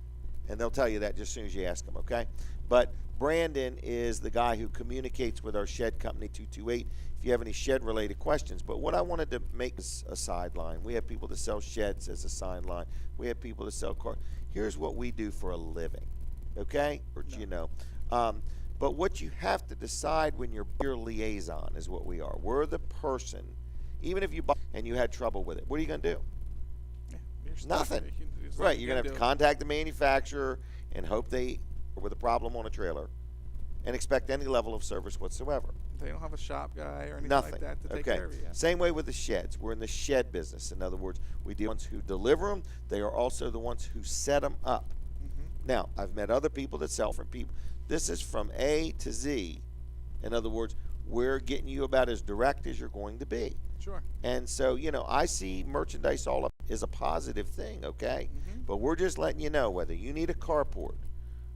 and they'll tell you that just as soon as you ask them, okay? But Brandon is the guy who communicates with our shed company, 228, if you have any shed-related questions. But what I wanted to make is a sideline. We have people that sell sheds as a sideline. We have people that sell cars. Here's what we do for a living, okay? Or, you know. But what you have to decide when you're your liaison is what we are. We're the person, even if you buy and you had trouble with it, what are you going to do? Nothing. Right, you're going to have to contact the manufacturer and hope they are with a problem on a trailer and expect any level of service whatsoever. They don't have a shop guy or anything Nothing. like that to take care of it. Yeah. Same way with the sheds. We're in the shed business. In other words, we deal with the ones who deliver them. They are also the ones who set them up. Now, I've met other people that sell from people. This is from A to Z. In other words, we're getting you about as direct as you're going to be. Sure. And so, you know, I see merchandise all up is a positive thing, okay? But we're just letting you know whether you need a carport,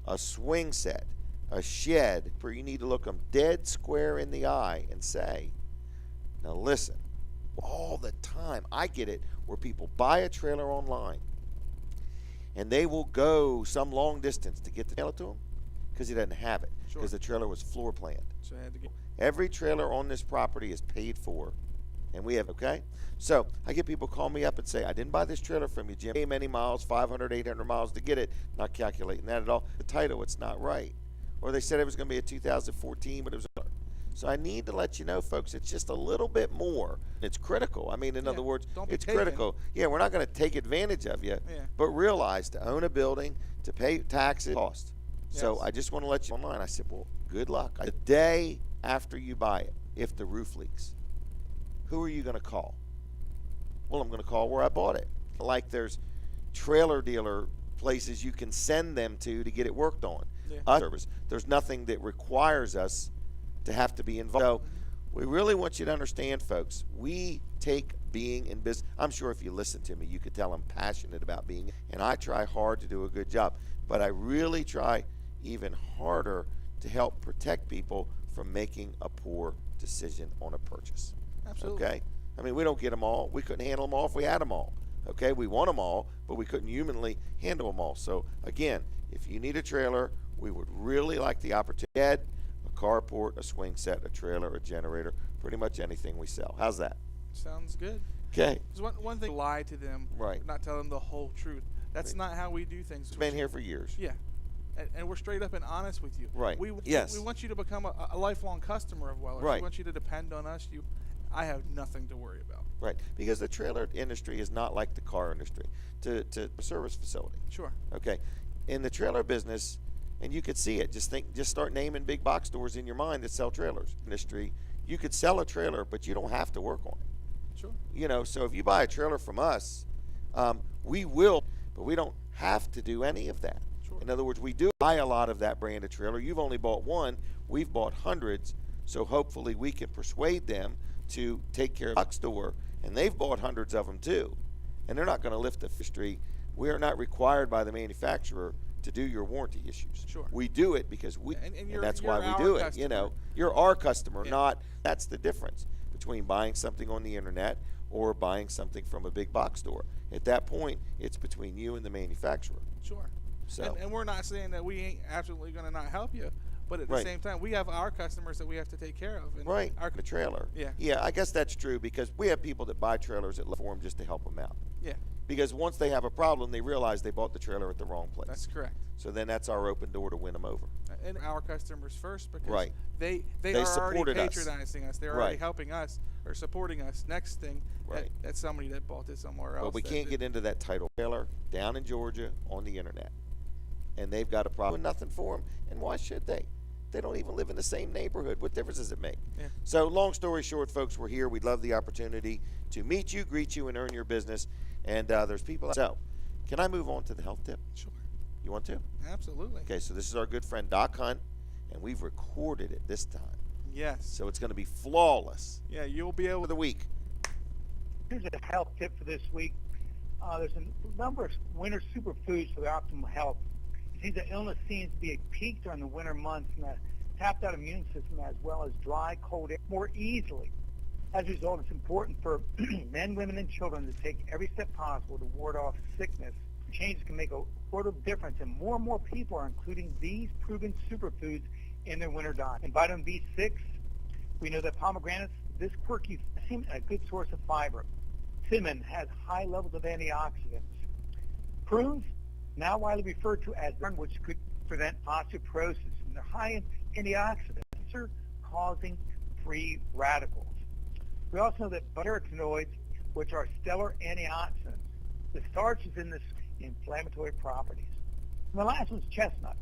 a swing set, a shed, where you need to look them dead square in the eye and say, now listen, all the time, I get it where people buy a trailer online and they will go some long distance to get the trailer to them because he doesn't have it, because the trailer was floor planned. So I had to get Every trailer on this property is paid for, and we have, okay? So I get people call me up and say, I didn't buy this trailer from you, Jim. Many miles, 500, 800 miles to get it. Not calculating that at all. The title, it's not right. Or they said it was going to be a 2014, but it was. So I need to let you know, folks, it's just a little bit more. It's critical. I mean, in other words, don't be it's taken. critical. Yeah, we're not going to take advantage of you, but realize to own a building, to pay taxes, cost. So I just want to let you online. I said, well, good luck. The day after you buy it, if the roof leaks, who are you going to call? Well, I'm going to call where I bought it. Like there's trailer dealer places you can send them to get it worked on. Service. There's nothing that requires us to have to be involved. So we really want you to understand, folks, we take being in business. I'm sure if you listen to me, you could tell I'm passionate about being, and I try hard to do a good job. But I really try even harder to help protect people from making a poor decision on a purchase. Absolutely. Okay? I mean, we don't get them all. We couldn't handle them all if we had them all. Okay? We want them all, but we couldn't humanly handle them all. So, again, if you need a trailer, we would really like the opportunity. A carport, a swing set, a trailer, a generator, pretty much anything we sell. How's that? Sounds good. Okay. There's one thing, lie to them, not tell them the whole truth. That's not how we do things. It's been here for years. Yeah. And we're straight up and honest with you. Right. We want you to become a lifelong customer of Wellers. Right. We want you to depend on us. I have nothing to worry about. Right. Because the trailer industry is not like the car industry. To a service facility. Sure. Okay. In the trailer business, and you could see it, just start naming big box stores in your mind that sell trailers. Industry, you could sell a trailer, but you don't have to work on it. Sure. You know, so if you buy a trailer from us, we will, but we don't have to do any of that. Sure. In other words, we do buy a lot of that brand of trailer. You've only bought one. We've bought hundreds. So hopefully we can persuade them to take care of the box store, and they've bought hundreds of them too. And they're not going to lift the industry. We are not required by the manufacturer to do your warranty issues. Sure. We do it because we, and that's why we do it. You know, you're our customer, not. That's the difference between buying something on the internet or buying something from a big box store. At that point, it's between you and the manufacturer. Sure. So, and we're not saying that we ain't absolutely going to not help you, but at the same time, we have our customers that we have to take care of. And the trailer. Yeah. Yeah, I guess that's true because we have people that buy trailers at for them just to help them out. Yeah. Because once they have a problem, they realize they bought the trailer at the wrong place. That's correct. So then that's our open door to win them over. And our customers first, because they are already patronizing us. They're already helping us or supporting us. Next thing, that's somebody that bought it somewhere else. But we can't get into that title. Trailer down in Georgia on the internet. And they've got a problem. Nothing for them. And why should they? They don't even live in the same neighborhood. What difference does it make? Yeah. So long story short, folks, we're here. We'd love the opportunity to meet you, greet you, and earn your business. And there's people. So can I move on to the health tip? Sure. You want to? Absolutely. Okay, so this is our good friend Doc Hunt, and we've recorded it this time. Yes. So it's going to be flawless. Yeah, you'll be able for the week. Here's a health tip for this week. There's a number of winter superfoods for the optimal health. You see, the illness seems to be a peak during the winter months, and the tapped out immune system as well as dry, cold air more easily. As a result, it's important for men, women, and children to take every step possible to ward off sickness. Changes can make a world of difference, and more people are including these proven superfoods in their winter diet. In vitamin B6, we know that pomegranates, this quirky, seem a good source of fiber. Cinnamon has high levels of antioxidants. Prunes, now widely referred to as which could prevent osteoporosis, and they're high in antioxidants, are causing free radicals. We also know that carotenoids, which are stellar antioxidants, the starch is in this inflammatory properties. And the last one's chestnut.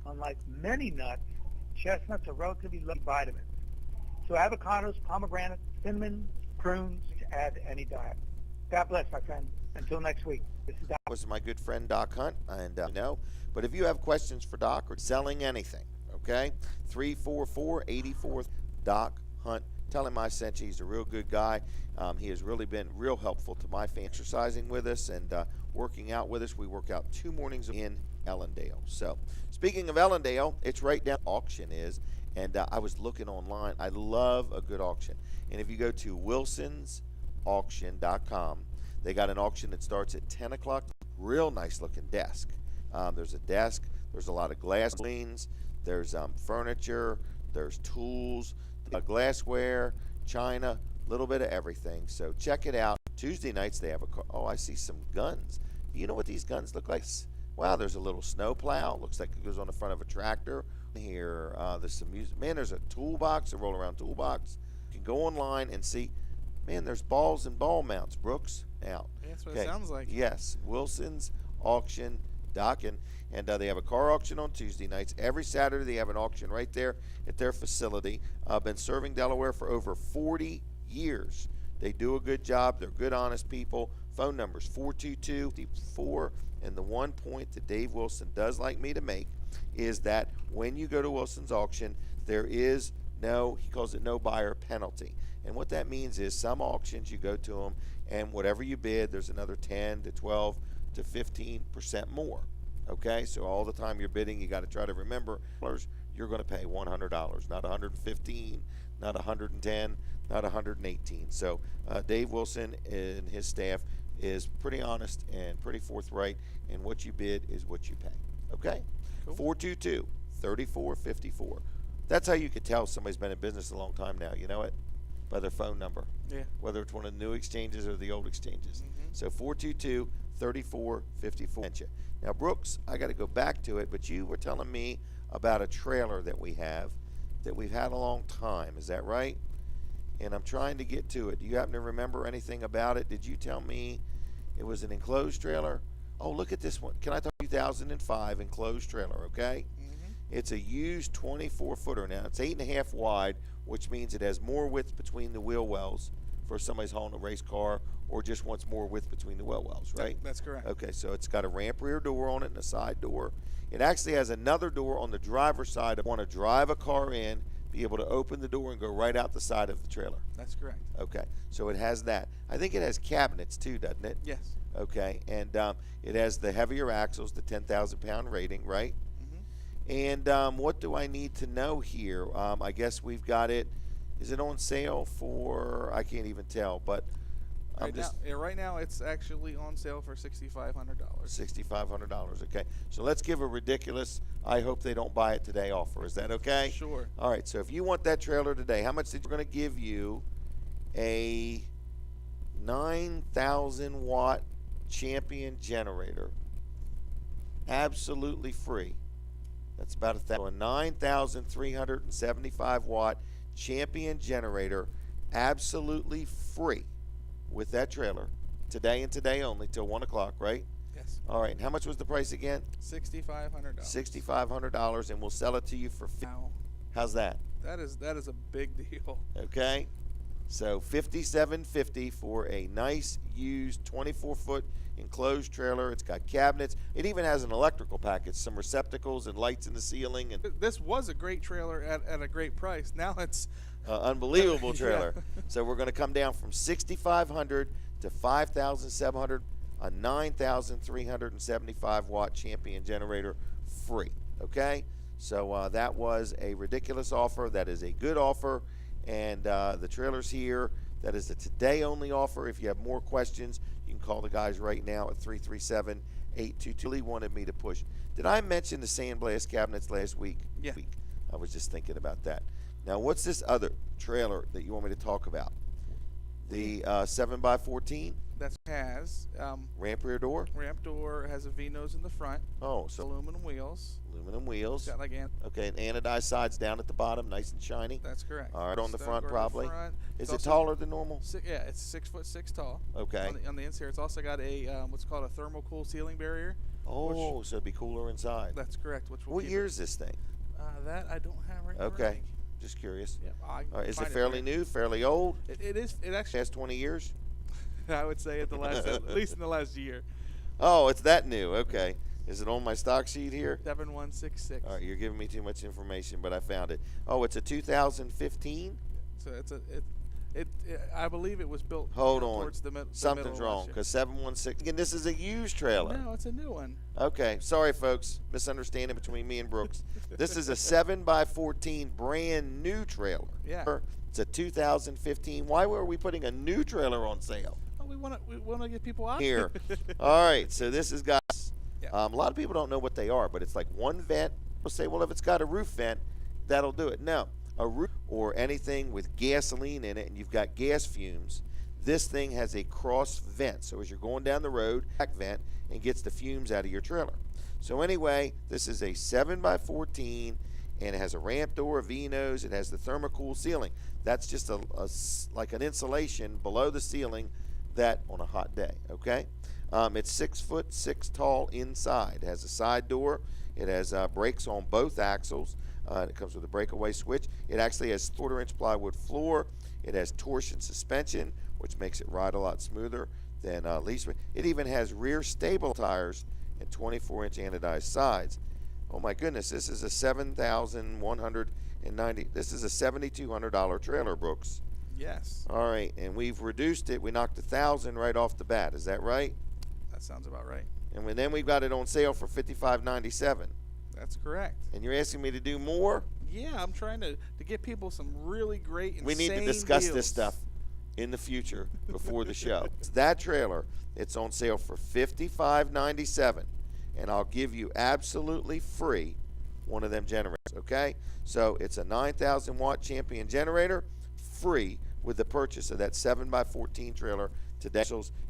Unlike many nuts, chestnuts are relatively low in vitamins. So avocados, pomegranates, cinnamon, prunes to add to any diet. God bless, my friend. Until next week, this is Doc. This is my good friend Doc Hunt, and but if you have questions for Doc or selling anything, okay, 344-84 Doc Hunt. Tell him I sent you. He's a real good guy. He has really been real helpful to my family, exercising with us and working out with us. We work out 2 mornings in Ellendale. So speaking of Ellendale, it's right down auction is, and I was looking online. I love a good auction. And if you go to wilsonsauction.com, they got an auction that starts at 10 o'clock. Real nice looking desk. There's a desk. There's a lot of glass screens. There's furniture. There's tools. Glassware, china, a little bit of everything. So check it out. Tuesday nights they have I see some guns. You know what these guns look like? Wow, there's a little snow plow. Looks like it goes on the front of a tractor here. There's some music. Man, there's a toolbox, a roll-around toolbox. You can go online and see. Man, there's balls and ball mounts, Brooks. Out. Yeah, that's what it sounds like. Yes, Wilson's Auction, Dockin, and they have a car auction on Tuesday nights. Every Saturday they have an auction right there at their facility. I've been serving Delaware for over 40 years. They do a good job. They're good, honest people. Phone numbers 422-4. And the one point that Dave Wilson does like me to make is that when you go to Wilson's auction, there is no, he calls it no buyer penalty. And what that means is some auctions you go to them and whatever you bid, there's another 10 to 12 to 15% more. Okay, so all the time you're bidding, you got to try to remember you're going to pay $100, not $115, not $110, not $118. So Dave Wilson and his staff is pretty honest and pretty forthright, and what you bid is what you pay. Okay, cool. 422-3454. That's how you could tell somebody's been in business a long time now. You know it? By their phone number. Yeah. Whether it's one of the new exchanges or the old exchanges. So 422-3454. Now, Brooks, I got to go back to it, but you were telling me about a trailer that we have that we've had a long time. Is that right? And I'm trying to get to it. Do you happen to remember anything about it? Did you tell me it was an enclosed trailer? Oh, look at this one. Can I talk 2005 enclosed trailer, okay? It's a used 24-footer. Now, it's 8.5 wide, which means it has more width between the wheel wells for somebody's hauling a race car or just wants more width between the wheel wells, right? That's correct. Okay, so it's got a ramp rear door on it and a side door. It actually has another door on the driver's side. If you want to drive a car in, be able to open the door and go right out the side of the trailer. That's correct. Okay, so it has that. I think it has cabinets too, doesn't it? Yes. Okay, and it has the heavier axles, the 10,000-pound rating, right? And what do I need to know here? I guess we've got it. Is it on sale for? I can't even tell, but right now it's actually on sale for $6,500. $6,500. Okay, so let's give a ridiculous. I hope they don't buy it today offer. Is that okay? Sure. All right. So if you want that trailer today, how much? We're going to give you a 9,000 watt Champion generator, absolutely free. That's about a 9,375 watt Champion generator, absolutely free with that trailer today and today only till 1 o'clock, right? Yes. All right. And how much was the price again? $6,500. $6,500, and we'll sell it to you for. Wow. How's that? That is a big deal. Okay. So $5,750 for a nice used 24-foot enclosed trailer. It's got cabinets. It even has an electrical package, some receptacles and lights in the ceiling. And this was a great trailer at a great price. Now it's unbelievable trailer. Yeah. So we're going to come down from $6,500 to $5,700, a 9,375 watt Champion generator, free. Okay. So that was a ridiculous offer. That is a good offer. And the trailer's here. That is a today-only offer. If you have more questions, you can call the guys right now at 337-822. Really wanted me to push. Did I mention the sandblast cabinets last week? Yeah. I was just thinking about that. Now, what's this other trailer that you want me to talk about? The 7x14? That has ramp rear door. Ramp door, has a V-nose in the front. Oh, so aluminum wheels. Aluminum wheels. Got like okay, and anodized sides down at the bottom, nice and shiny. That's correct. All right, on the front Stone probably. Front. Is it taller than normal? Yeah, it's 6'6" tall. Okay. On the inside, it's also got a what's called a thermal-cool ceiling barrier. Oh, so it'd be cooler inside. That's correct. What year is this thing? That I don't have right now. Okay. Just curious. Yeah, is it fairly new, fairly old? It is. It actually has 20 years. I would say at least in the last year. Oh, it's that new. Okay. Is it on my stock sheet here? 7166. All right, you're giving me too much information, but I found it. Oh, it's a 2015. So I believe it was built. Hold on. Towards the Something's wrong because 716. Again, this is a used trailer. No, it's a new one. Okay, sorry folks, misunderstanding between me and Brooks. This is a 7x14 brand new trailer. Yeah. It's a 2015. Why were we putting a new trailer on sale? Oh, we want to get people out here. All right, so this has got. Yeah. A lot of people don't know what they are, but it's like one vent. They'll say, well, if it's got a roof vent, that'll do it. No, a roof or anything with gasoline in it, and you've got gas fumes. This thing has a cross vent, so as you're going down the road, back vent and gets the fumes out of your trailer. So anyway, this is a 7x14. and it has a ramp door, a V-nose. It has the thermocool ceiling. That's just like an insulation below the ceiling that on a hot day, okay? It's 6'6" tall inside. It has a side door. It has brakes on both axles. It comes with a breakaway switch. It actually has 1/4-inch plywood floor. It has torsion suspension, which makes it ride a lot smoother than least. It even has rear stable tires and 24-inch anodized sides. Oh my goodness, this is a $7,190. This is a $7,200 trailer, Brooks. Yes. All right, and we've reduced it. We knocked $1,000 right off the bat. Is that right? That sounds about right. And then we've got it on sale for $55.97. That's correct. And you're asking me to do more? Yeah, I'm trying to get people some really great, insane We need to discuss deals. this stuff in the future before the show. That trailer, it's on sale for $55.97, and I'll give you absolutely free one of them generators, okay? So it's a 9,000 watt Champion generator, free with the purchase of that 7x14 trailer today.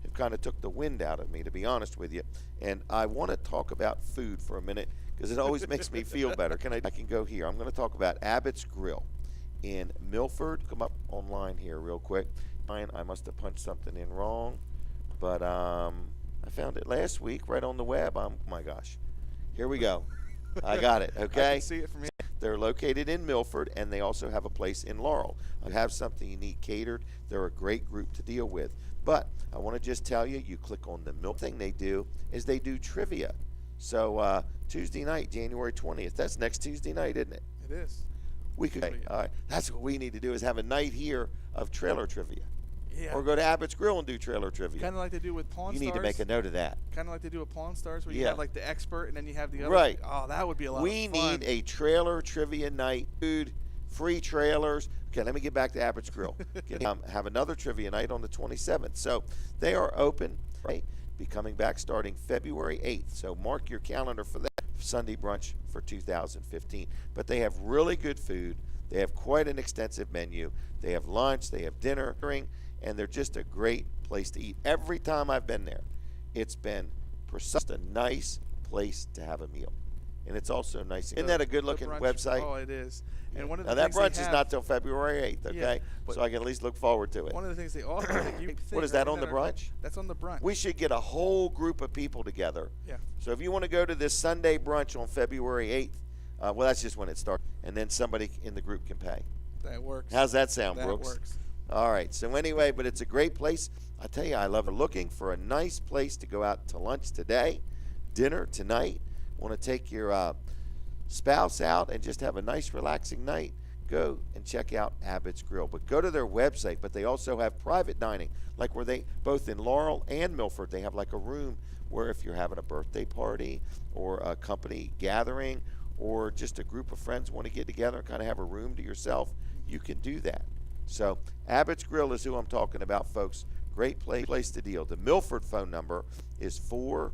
It kind of took the wind out of me, to be honest with you. And I want to talk about food for a minute because it always makes me feel better. I can go here. I'm going to talk about Abbott's Grill in Milford. Come up online here real quick. I must have punched something in wrong, but I found it last week right on the web. Oh my gosh. Here we go. I got it, okay? I can see it from here. They're located in Milford, and they also have a place in Laurel. You have something you need catered. They're a great group to deal with. But I want to just tell you, you click on the Milford thing they do is they do trivia. So Tuesday night, January 20th. That's next Tuesday night, isn't it? It is. We could. All right. That's what we need to do is have a night here of trailer trivia. Yeah. Or go to Abbott's Grill and do trailer trivia. Kind of like they do with Pawn You Stars. need to make a note of that. Kind of like they do with Pawn Stars, where you Yeah. have like the expert and then you have the other. Right. Oh, that would be a lot We of fun. need a trailer trivia night. Food, free trailers. Okay, let me get back to Abbott's Grill. Have another trivia night on the 27th. So they are open, right? Be coming back starting February 8th. So mark your calendar for that Sunday brunch for 2015. But they have really good food. They have quite an extensive menu. They have lunch. They have dinner. And they're just a great place to eat. Every time I've been there, it's been just a nice place to have a meal. And it's also nice. Isn't that a good-looking brunch, website? Oh, it is. And one of the now, that things they brunch is have- not till February 8th, okay? Yeah, so I can at least look forward to it. One of the things they offer, that you think, What is that right, on the isn't that our- brunch? That's on the brunch. We should get a whole group of people together. Yeah. So if you want to go to this Sunday brunch on February 8th, well, that's just when it starts. And then somebody in the group can pay. That works. How's that sound, That Brooks? works. All right. So anyway, but it's a great place. I tell you, I love it. Looking for a nice place to go out to lunch today, dinner tonight. Want to take your spouse out and just have a nice, relaxing night? Go and check out Abbott's Grill. But go to their website. But they also have private dining, like where they both in Laurel and Milford. They have like a room where if you're having a birthday party or a company gathering or just a group of friends want to get together and kind of have a room to yourself, you can do that. So Abbott's Grill is who I'm talking about, folks. Great place to deal. The Milford phone number is 4.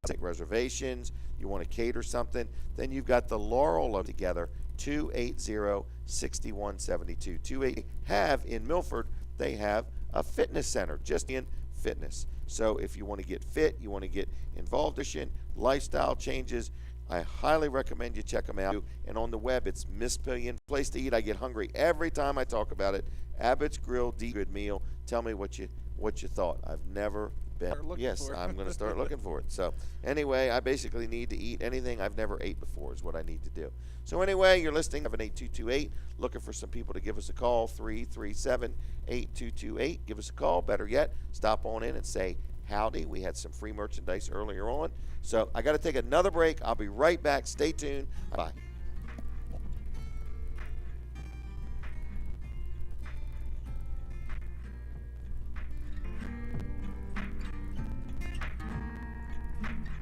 Take reservations. You want to cater something. Then you've got the Laurel together, 280-6172. 280 have in Milford, they have a fitness center, just in fitness. So if you want to get fit, you want to get involved in lifestyle changes, I highly recommend you check them out. And on the web, it's Miss Pillion. Place to eat. I get hungry every time I talk about it. Abbott's Grill, good meal. Tell me what you thought. I've never been. Yes, I'm going to start looking for it. So anyway, I basically need to eat anything I've never ate before is what I need to do. So anyway, you're listening to 78228. Looking for some people to give us a call, 337-8228. Give us a call. Better yet, stop on in and say howdy. We had some free merchandise earlier on. So I got to take another break. I'll be right back. Stay tuned. Bye.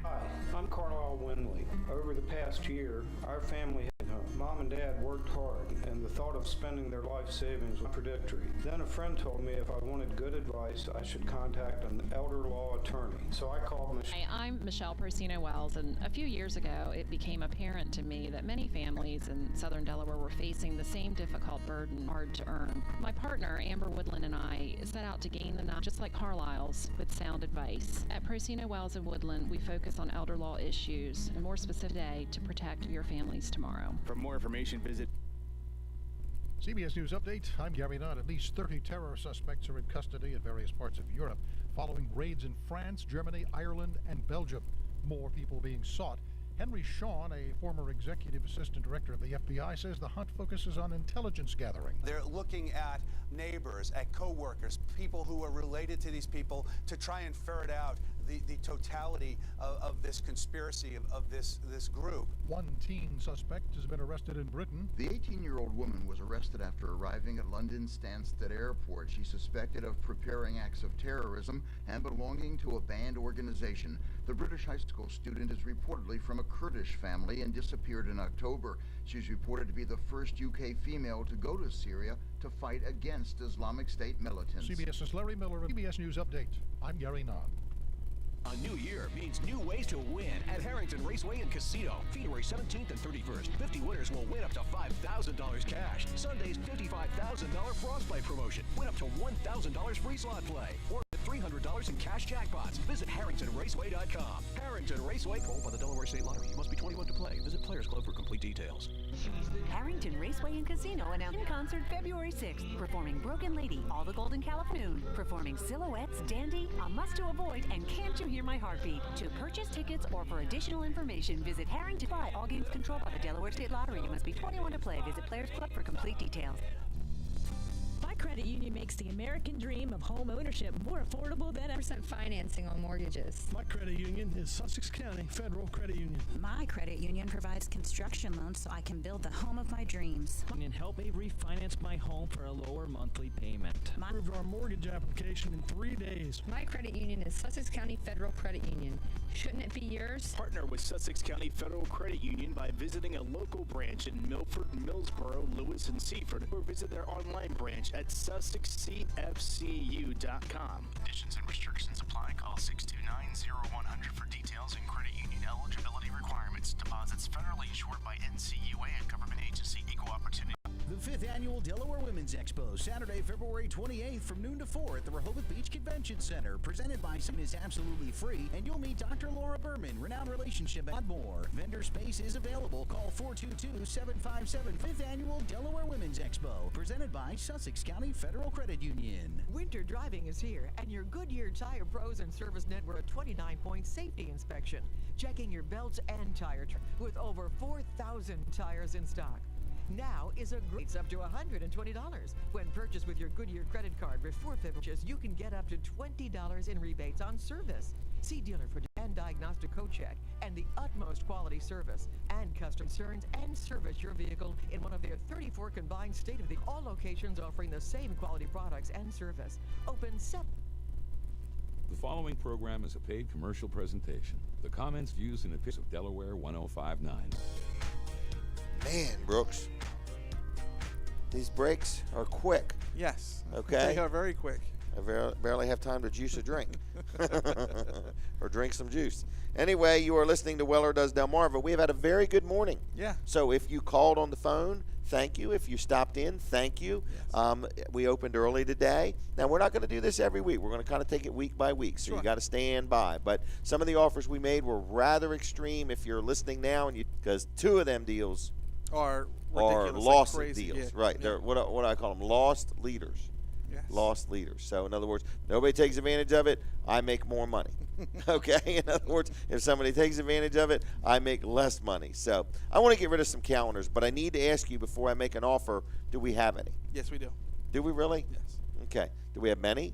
Hi, I'm Carlisle Winley. Over the past year, our family had home. Mom and Dad worked hard, and the thought of spending their life savings was contradictory. Then a friend told me if I wanted good advice, I should contact an elder law attorney. So I called Michelle. Hi, I'm Michelle Persino Wells, and a few years ago, it became apparent to me that many families in southern Delaware were facing the same difficult burden, hard to earn. My partner, Amber Woodland, and I set out to gain the knowledge, just like Carlisle's, with sound advice. At Persino Wells and Woodland, we focus on elder law issues, and more specific today, to protect your families tomorrow. For more information, visit CBS News Update. I'm Gary Nutt. At least 30 terror suspects are in custody in various parts of Europe following raids in France, Germany, Ireland, and Belgium. More people being sought. Henry Shawn, a former executive assistant director of the FBI, says the hunt focuses on intelligence gathering. They're looking at neighbors, at co-workers, people who are related to these people to try and ferret out the totality of this conspiracy of this group. One teen suspect has been arrested in Britain. The 18-year-old woman was arrested after arriving at London Stansted Airport. She's suspected of preparing acts of terrorism and belonging to a banned organization. The British high school student is reportedly from a Kurdish family and disappeared in October. She's reported to be the first UK female to go to Syria to fight against Islamic State militants. CBS's Larry Miller, CBS News Update. I'm Gary Nutt. A new year means new ways to win at Harrington Raceway and Casino. February 17th and 31st, 50 winners will win up to $5,000 cash. Sunday's $55,000 frostbite promotion. Win up to $1,000 free slot play. Or $300 in cash jackpots. Visit HarringtonRaceway.com. Harrington Raceway, controlled by the Delaware State Lottery. You must be 21 to play. Visit Players Club for complete details. Harrington Raceway and Casino announced in concert February 6th. Performing Broken Lady, All the Golden California. Performing Silhouettes, Dandy, A Must to Avoid, and Can't You Hear My Heartbeat. To purchase tickets or for additional information, visit Harrington. All games controlled by the Delaware State Lottery. You must be 21 to play. Visit Players Club for complete details. My credit union makes the American dream of home ownership more affordable than ever. % financing on mortgages. My credit union is Sussex County Federal Credit Union. My credit union provides construction loans so I can build the home of my dreams. And help me refinance my home for a lower monthly payment. Approved our mortgage application in 3 days. My credit union is Sussex County Federal Credit Union. Shouldn't it be yours? Partner with Sussex County Federal Credit Union by visiting a local branch in Milford, Millsboro, Lewis, and Seaford, or visit their online branch at SussexCFCU.com. Conditions and restrictions apply. Call 629-0100 for details and credit union eligibility requirements. Deposits federally insured by NCUA, a government agency. Equal opportunity. The 5th Annual Delaware Women's Expo, Saturday, February 28th from noon to 4 at the Rehoboth Beach Convention Center. Presented by Sun is absolutely free, and you'll meet Dr. Laura Berman, renowned relationship and more. Vendor space is available. Call 422-757. 5th Annual Delaware Women's Expo, presented by Sussex County Federal Credit Union. Winter driving is here, and your Goodyear Tire Pros and Service Network 29-point safety inspection, checking your belts and tire with over 4,000 tires in stock. Now is a great up to $120. When purchased with your Goodyear credit card before purchase, you can get up to $20 in rebates on service. See dealer for and diagnostic code check and the utmost quality service and customer concerns and service your vehicle in one of their 34 combined state-of-the-art, all locations offering the same quality products and service. Open 7. The following program is a paid commercial presentation. The comments, views, and opinions of Delaware 105.9. Man, Brooks, these breaks are quick. Yes. Okay. They are very quick. I barely have time to juice a drink or drink some juice. Anyway, you are listening to Weller Does Delmarva. We have had a very good morning. Yeah. So if you called on the phone, thank you. If you stopped in, thank you. Yes. We opened early today. Now, we're not going to do this every week. We're going to kind of take it week by week, so you got to stand by. But some of the offers we made were rather extreme if you're listening now, and because 2 of them deals are lost crazy. deals. Yeah. Right. Yeah. They're what I call them, lost leaders. Yes. Lost leaders. So in other words, nobody takes advantage of it, I make more money. Okay? In other words, if somebody takes advantage of it, I make less money. So I want to get rid of some calendars, but I need to ask you before I make an offer, do we have any? Yes, we do. Do we really? Yes. Okay. Do we have many?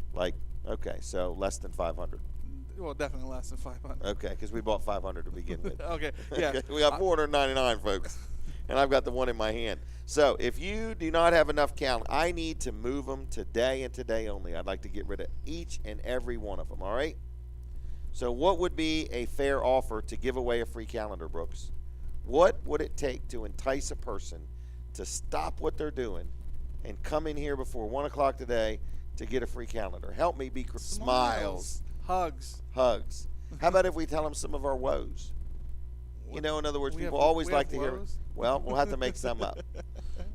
Okay, so less than 500. Well, definitely less than 500. Okay, because we bought 500 to begin with. Okay, yeah. We got 499, folks, and I've got the one in my hand. So if you do not have enough calendars, I need to move them today and today only. I'd like to get rid of each and every one of them, all right? So what would be a fair offer to give away a free calendar, Brooks? What would it take to entice a person to stop what they're doing and come in here before 1 o'clock today to get a free calendar? Help me be smiles. Hugs. How about if we tell them some of our woes? You know, in other words, people always like to hear. Well, we'll have to make some up.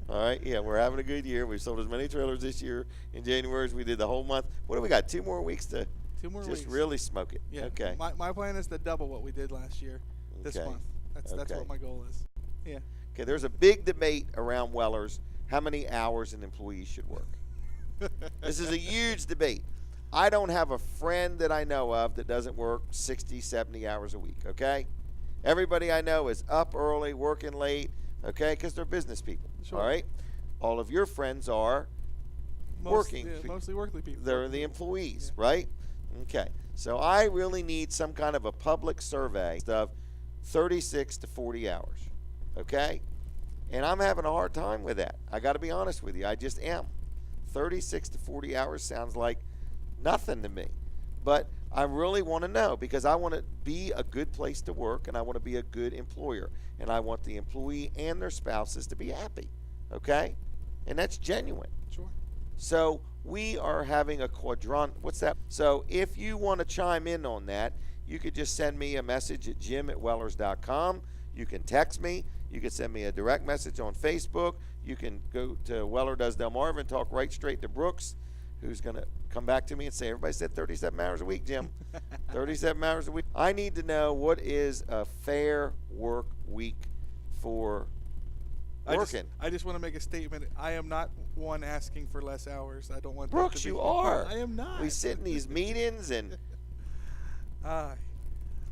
All right, yeah, we're having a good year. We've sold as many trailers this year in January as we did the whole month. What do we got? 2 more weeks to just really smoke it. Yeah. Okay. My plan is to double what we did last year this month. That's what my goal is. Yeah. Okay, there's a big debate around Wellers how many hours an employee should work. This is a huge debate. I don't have a friend that I know of that doesn't work 60, 70 hours a week, okay? Everybody I know is up early, working late, okay, because they're business people, Sure. all right? All of your friends are working. Yeah, mostly working people. They're the employees, right? Okay. So I really need some kind of a public survey of 36 to 40 hours, okay? And I'm having a hard time with that. I got to be honest with you. I just am. 36 to 40 hours sounds like nothing to me. But I really want to know because I want to be a good place to work and I want to be a good employer. And I want the employee and their spouses to be happy, okay? And that's genuine. Sure. So we are having a what's that? So if you want to chime in on that, you could just send me a message at jim@wellers.com. You can text me. You can send me a direct message on Facebook. You can go to Weller Does Delmarva and talk right straight to Brooks, who's going to come back to me and say, everybody said 37 hours a week, Jim. 37 hours a week. I need to know what is a fair work week for working. I just want to make a statement. I am not one asking for less hours. I don't want Brooks, that to you be, are. I am not. We sit in these meetings and Ah,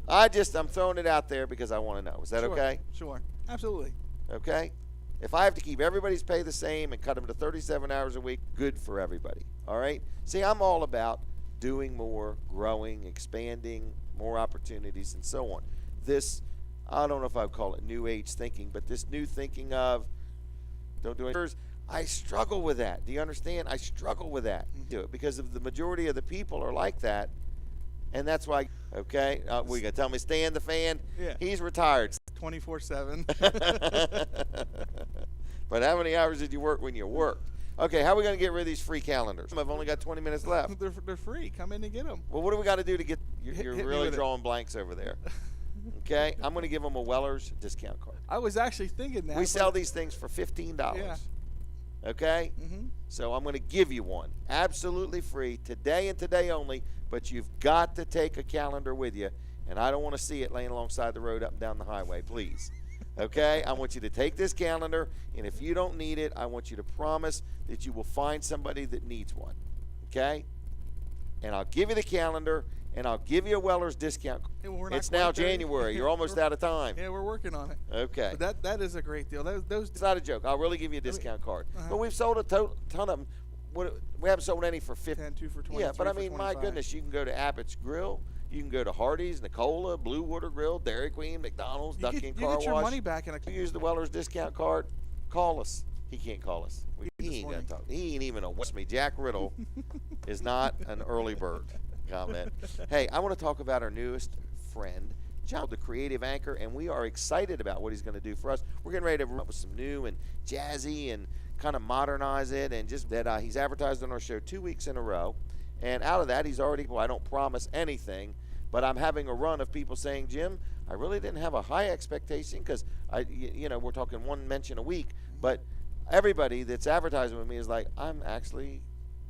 I'm throwing it out there because I want to know. Is that sure, okay? Sure. Absolutely. Okay? If I have to keep everybody's pay the same and cut them to 37 hours a week, good for everybody. All right? See, I'm all about doing more, growing, expanding, more opportunities, and so on. This, I don't know if I would call it new age thinking, but this new thinking of don't do it. I struggle with that. Do you understand? I struggle with that. Do it because of the majority of the people are like that. And that's why, okay, we got to tell me Stan the fan. Yeah. He's retired. 24/7. But how many hours did you work when you worked? Okay, how are we going to get rid of these free calendars? I've only got 20 minutes left. They're free. Come in and get them. Well, what do we got to do to get? You're Hit me really with it. drawing blanks over there. Okay, I'm going to give them a Weller's discount card. I was actually thinking that. We sell these things for $15. Yeah. Okay? Mm-hmm. So I'm going to give you one absolutely free today and today only, but you've got to take a calendar with you, and I don't want to see it laying alongside the road up and down the highway, please. Okay? I want you to take this calendar, and if you don't need it, I want you to promise that you will find somebody that needs one. Okay? And I'll give you the calendar, and I'll give you a Weller's discount. Hey, well, we're not It's now quite there. January. You're almost out of time. Yeah, we're working on it. Okay. But that is a great deal. It's not a joke. I'll really give you a discount card. uh-huh. But we've sold a ton of them. We haven't sold any for 50. 10, 2 for 20. Yeah, but I 3 mean, for my 25. goodness, you can go to Abbott's Grill. You can go to Hardee's, Nicola, Blue Water Grill, Dairy Queen, McDonald's, Duck Inn Car You get your Wash. money back in a. You use the Weller's discount card, call us. He can't call us. He ain't going to talk. He ain't even a West me. Jack Riddle is not an early bird comment. Hey, I want to talk about our newest friend, John, the creative anchor, and we are excited about what he's going to do for us. We're getting ready to come up with some new and jazzy and kind of modernize it, and just that he's advertised on our show 2 weeks in a row. And out of that, he's already, well, I don't promise anything, but I'm having a run of people saying, Jim, I really didn't have a high expectation because, we're talking one mention a week, but everybody that's advertising with me is like, I'm actually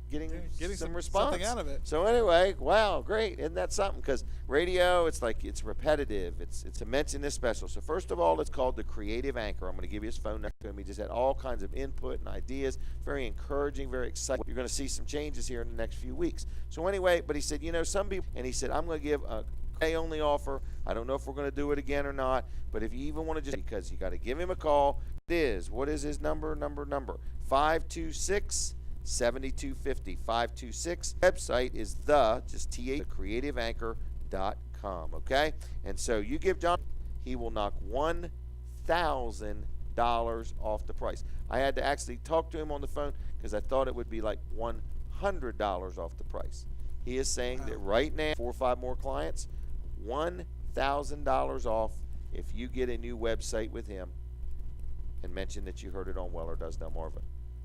getting some response. Something out of it. So anyway, wow, great. Isn't that something? Because radio, it's like it's repetitive. It's to mention this special. So first of all, it's called the Creative Anchor. I'm going to give you his phone number. He just had all kinds of input and ideas. Very encouraging, very exciting. You're going to see some changes here in the next few weeks. So anyway, but he said, some people, and he said, I'm going to give a day-only offer. I don't know if we're going to do it again or not, but if you even want to just, because you got to give him a call. What is his number? 526 7250 526. Website is creativeanchor.com. Okay, and so you give John, he will knock $1,000 off the price. I had to actually talk to him on the phone because I thought it would be like $100 off the price. He is saying that right now, 4 or 5 more clients, $1,000 off if you get a new website with him and mention that you heard it on Weller Does Delmarva.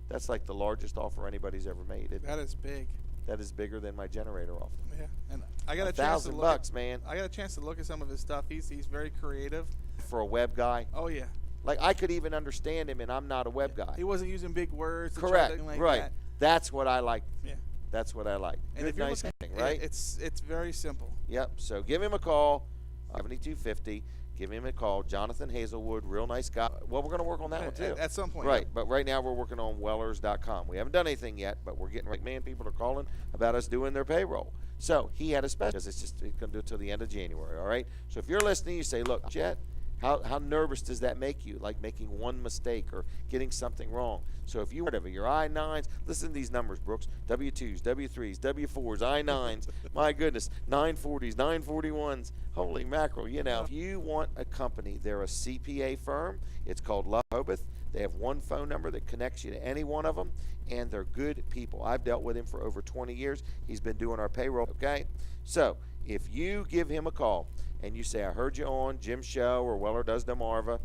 That's like the largest offer anybody's ever made. That is big. That is bigger than my generator offer. Yeah, and I got a chance to look $1,000, man. I got a chance to look at some of his stuff. He's very creative. For a web guy. Oh yeah. Like I could even understand him, and I'm not a web guy. He wasn't using big words. Correct. Like right. That. That's what I like. Yeah. That's what I like. And Good, if you're nice looking, thing, right? It's very simple. Yep. So give him a call, 7250. give him a call. Jonathan Hazelwood, real nice guy. Well, we're going to work on that one too. At some point. Right, but right now we're working on Wellers.com. We haven't done anything yet, but we're getting right. Man, people are calling about us doing their payroll. So he had a special because he's going to do it till the end of January, all right? So if you're listening, you say, look, Jet, how nervous does that make you, like making one mistake or getting something wrong? So if you whatever, your I-9s, listen to these numbers, Brooks, W-2s, W-3s, W-4s, I-9s, my goodness, 940s, 941s, holy mackerel. You know, if you want a company, they're a CPA firm. It's called Love Hobeth. They have one phone number that connects you to any one of them, and they're good people. I've dealt with him for over 20 years. He's been doing our payroll, okay? So if you give him a call and you say, I heard you on Jim's show or Weller Does Delmarva,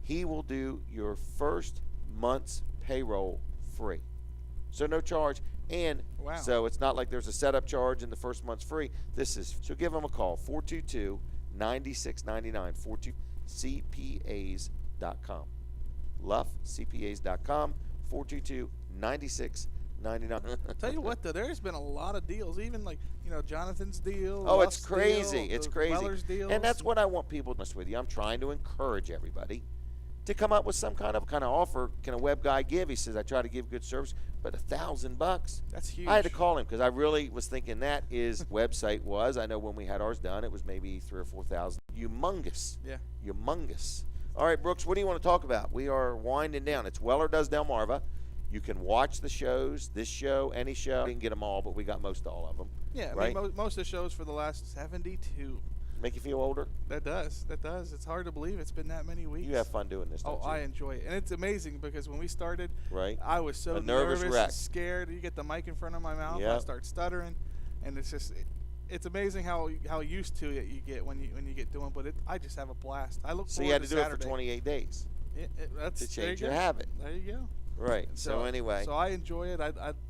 he will do your first month's payroll free. So no charge. And so it's not like there's a setup charge and the first month's free. This is, so give him a call, 422-9699, 42cpas.com. LuffCPAs.com, 422-9699. Tell you what, though, there's been a lot of deals, even like, you know, Jonathan's deal. Oh, Luff's it's crazy. Deal, It's crazy. Weller's deals. And that's what I want people to do with you. I'm trying to encourage everybody to come up with some kind of offer. Can a web guy give? He says, I try to give good service, but $1,000. That's huge. I had to call him because I really was thinking that is website was. I know when we had ours done, it was maybe $3,000 or $4,000. Humongous. Yeah. Humongous. All right, Brooks, what do you want to talk about? We are winding down. It's Weller Does Delmarva. You can watch the shows, this show, any show. We didn't get them all, but we got most all of them. Yeah, right? I mean, most of the shows for the last 72. Make you feel older? That does. That does. It's hard to believe it's been that many weeks. You have fun doing this, don't you? I enjoy it. And it's amazing because when we started, right, I was so nervous and wreck. scared. You get the mic in front of my mouth, Yep. I start stuttering, and it's just it's amazing how used to it you get when you get doing. But I just have a blast. I look. So forward you had to do Saturday. it for 28 days. That's to change there your you go. habit. There you go. Right. So anyway. So I enjoy it.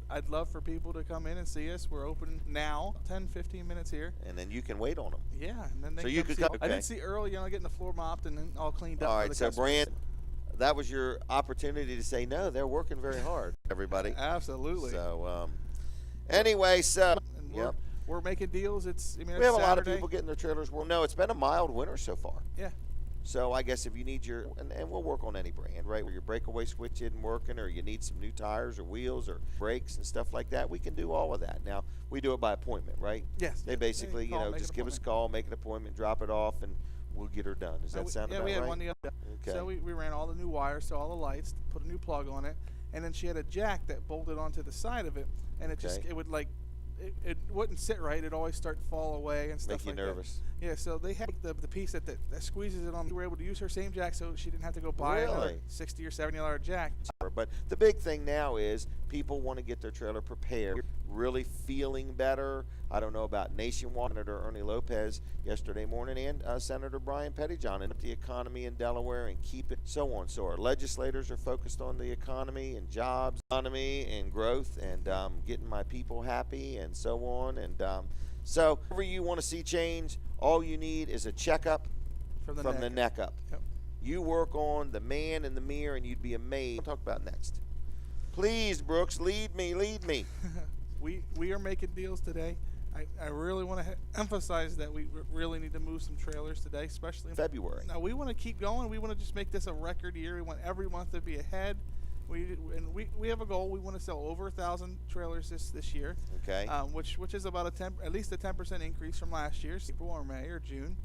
I'd love for people to come in and see us. We're open now, 10, 15 minutes here. And then you can wait on them. Yeah. And then they so you could come. I didn't see Earl, getting the floor mopped and then all cleaned up. All for right. the So customers. Brand, that was your opportunity to say no. They're working very hard. Everybody. Absolutely. So anyway, so and we're making deals. It's we have a lot of Saturday. people getting their trailers. Well, no, it's been a mild winter so far. Yeah. So I guess if you need your, and we'll work on any brand, right, where your breakaway switch isn't working or you need some new tires or wheels or brakes and stuff like that, we can do all of that. Now, we do it by appointment, right? Yes. They basically, just give us a call, make an appointment, drop it off, and we'll get her done. Does that sound about right? Yeah, we had one the other day. Okay. So we ran all the new wires to all the lights, put a new plug on it, and then she had a jack that bolted onto the side of it, and it would like, it wouldn't sit right. It'd always start to fall away and stuff like that. Make you nervous. Yeah, so they had the piece that squeezes it on. We were able to use her same jack, so she didn't have to go buy another $60 or $70 jack. But the big thing now is people want to get their trailer prepared, really feeling better. I don't know about Nationwide. Senator Ernie Lopez yesterday morning and Senator Brian Pettyjohn and the economy in Delaware and keep it so on. So our legislators are focused on the economy and jobs, economy and growth and getting my people happy and so on. And so whenever you want to see change, all you need is a checkup from the neck up. Yep. You work on the man in the mirror and you'd be amazed. We'll talk about next. Please, Brooks, lead me. We are making deals today. I really want to emphasize that we really need to move some trailers today, especially in February. Now, we want to keep going. We want to just make this a record year. We want every month to be ahead. We have a goal. We want to sell over 1,000 trailers this year. Okay. Which is about at least a 10% increase from last year, April or May or June.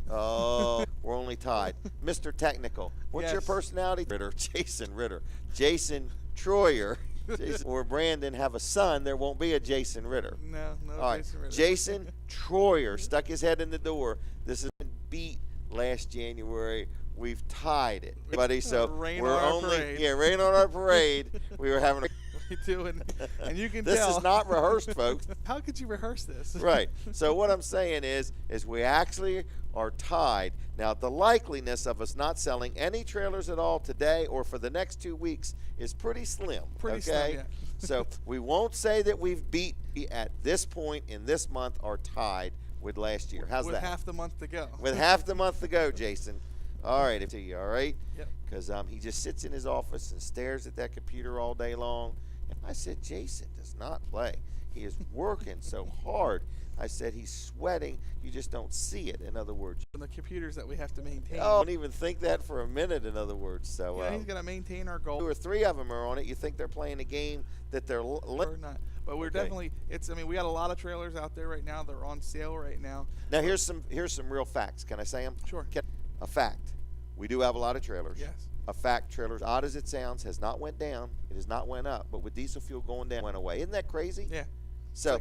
Oh, we're only tied. Mr. Technical. What's your Yes. personality? Jason Ritter. Jason Troyer. Jason or Brandon have a son, there won't be a Jason Ritter. No, All right. Jason Ritter. Jason Troyer stuck his head in the door. This has been beat last January. We've tied it, buddy. So Rain we're on our only parade. rain on our parade. We were having. We do, and you can this tell. is not rehearsed, folks. How could you rehearse this? Right. So what I'm saying is we actually are tied. Now, the likeliness of us not selling any trailers at all today or for the next 2 weeks is pretty slim. Pretty okay? slim, yeah. So we won't say that we've beat at this point in this month are tied with last year. How's With that? half the month to go. With half the month to go, Jason. All right, to you, all right? Yep. Because he just sits in his office and stares at that computer all day long. And I said, Jason does not play. He is working so hard. I said he's sweating. You just don't see it, in other words. And the computers that we have to maintain. Oh, don't even think that for a minute, in other words. So yeah, he's got to maintain our goal. 2 or 3 of them are on it. You think they're playing a game that they're or not. But we're definitely, I mean, we got a lot of trailers out there right now. They're on sale right now. Now, here's some real facts. Can I say them? Sure. A fact. We do have a lot of trailers. Yes. A fact, trailers, odd as it sounds, has not went down. It has not went up. But with diesel fuel going down, it went away. Isn't that crazy? Yeah. So,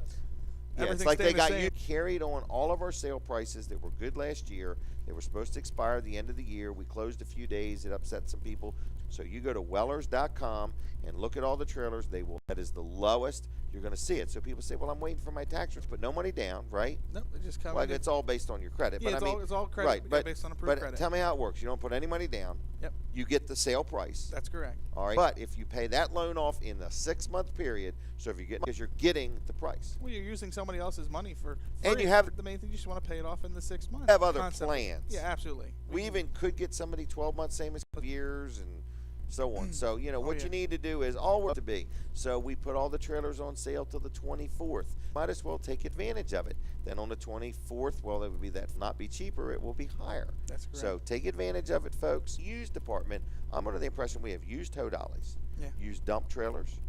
it's like they got you carried on all of our sale prices that were good last year. They were supposed to expire at the end of the year. We closed a few days. It upset some people. So you go to Wellers.com and look at all the trailers. That is the lowest. You're going to see it. So people say, well, I'm waiting for my tax returns. Put no money down, right? Nope, they just come in. It's all based on your credit. Yeah, but it's all credit. Right, but, based on approved credit. Tell me how it works. You don't put any money down. Yep. You get the sale price. That's correct. All right. But if you pay that loan off in the 6-month period, so if because you're getting the price. Well, you're using somebody else's money for free. And you have the main thing, you just want to pay it off in the 6 months. Have other plans. Yeah, absolutely. We even could get somebody 12 months, same as years and so on. So, what you need to do is all we're to be. So we put all the trailers on sale till the 24th. Might as well take advantage of it. Then on the 24th, well, it would be not be cheaper, it will be higher. That's correct. So take advantage of it, folks. Used department, I'm under the impression we have used tow dollies, used dump trailers,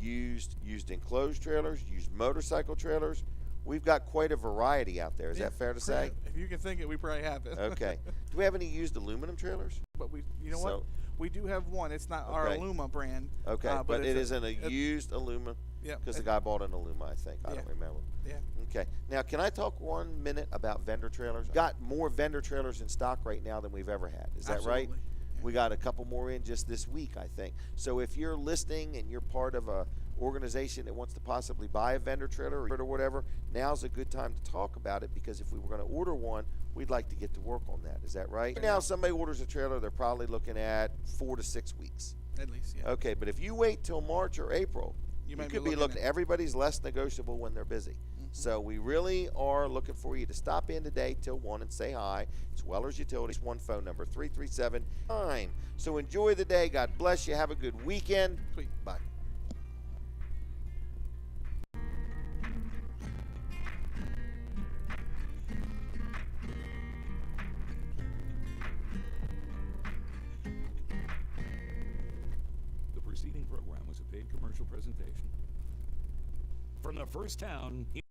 used enclosed trailers, used motorcycle trailers. We've got quite a variety out there. Is that fair to say? If you can think it, we probably have it. Okay. Do we have any used aluminum trailers? But you know what? We do have one. It's not our Aluma brand. Okay, but it is in a used Aluma. Yeah. Because the guy bought an Aluma, I think. I don't remember. Yeah. Okay. Now, can I talk 1 minute about vendor trailers? Got more vendor trailers in stock right now than we've ever had. Is that right? Yeah. We got a couple more in just this week, I think. So if you're listening and you're part of a organization that wants to possibly buy a vendor trailer or whatever, now's a good time to talk about it, because if we were going to order one, we'd like to get to work on that. Is that right? Now, somebody orders a trailer, they're probably looking at 4 to 6 weeks. At least, yeah. Okay, but if you wait till March or April, you could be looking. Everybody's less negotiable when they're busy. So we really are looking for you to stop in today till 1 and say hi. It's Wellers Utilities, 1 phone number, 337-9. So enjoy the day. God bless you. Have a good weekend. Sweet. Bye. The preceding program was a paid commercial presentation. From the first town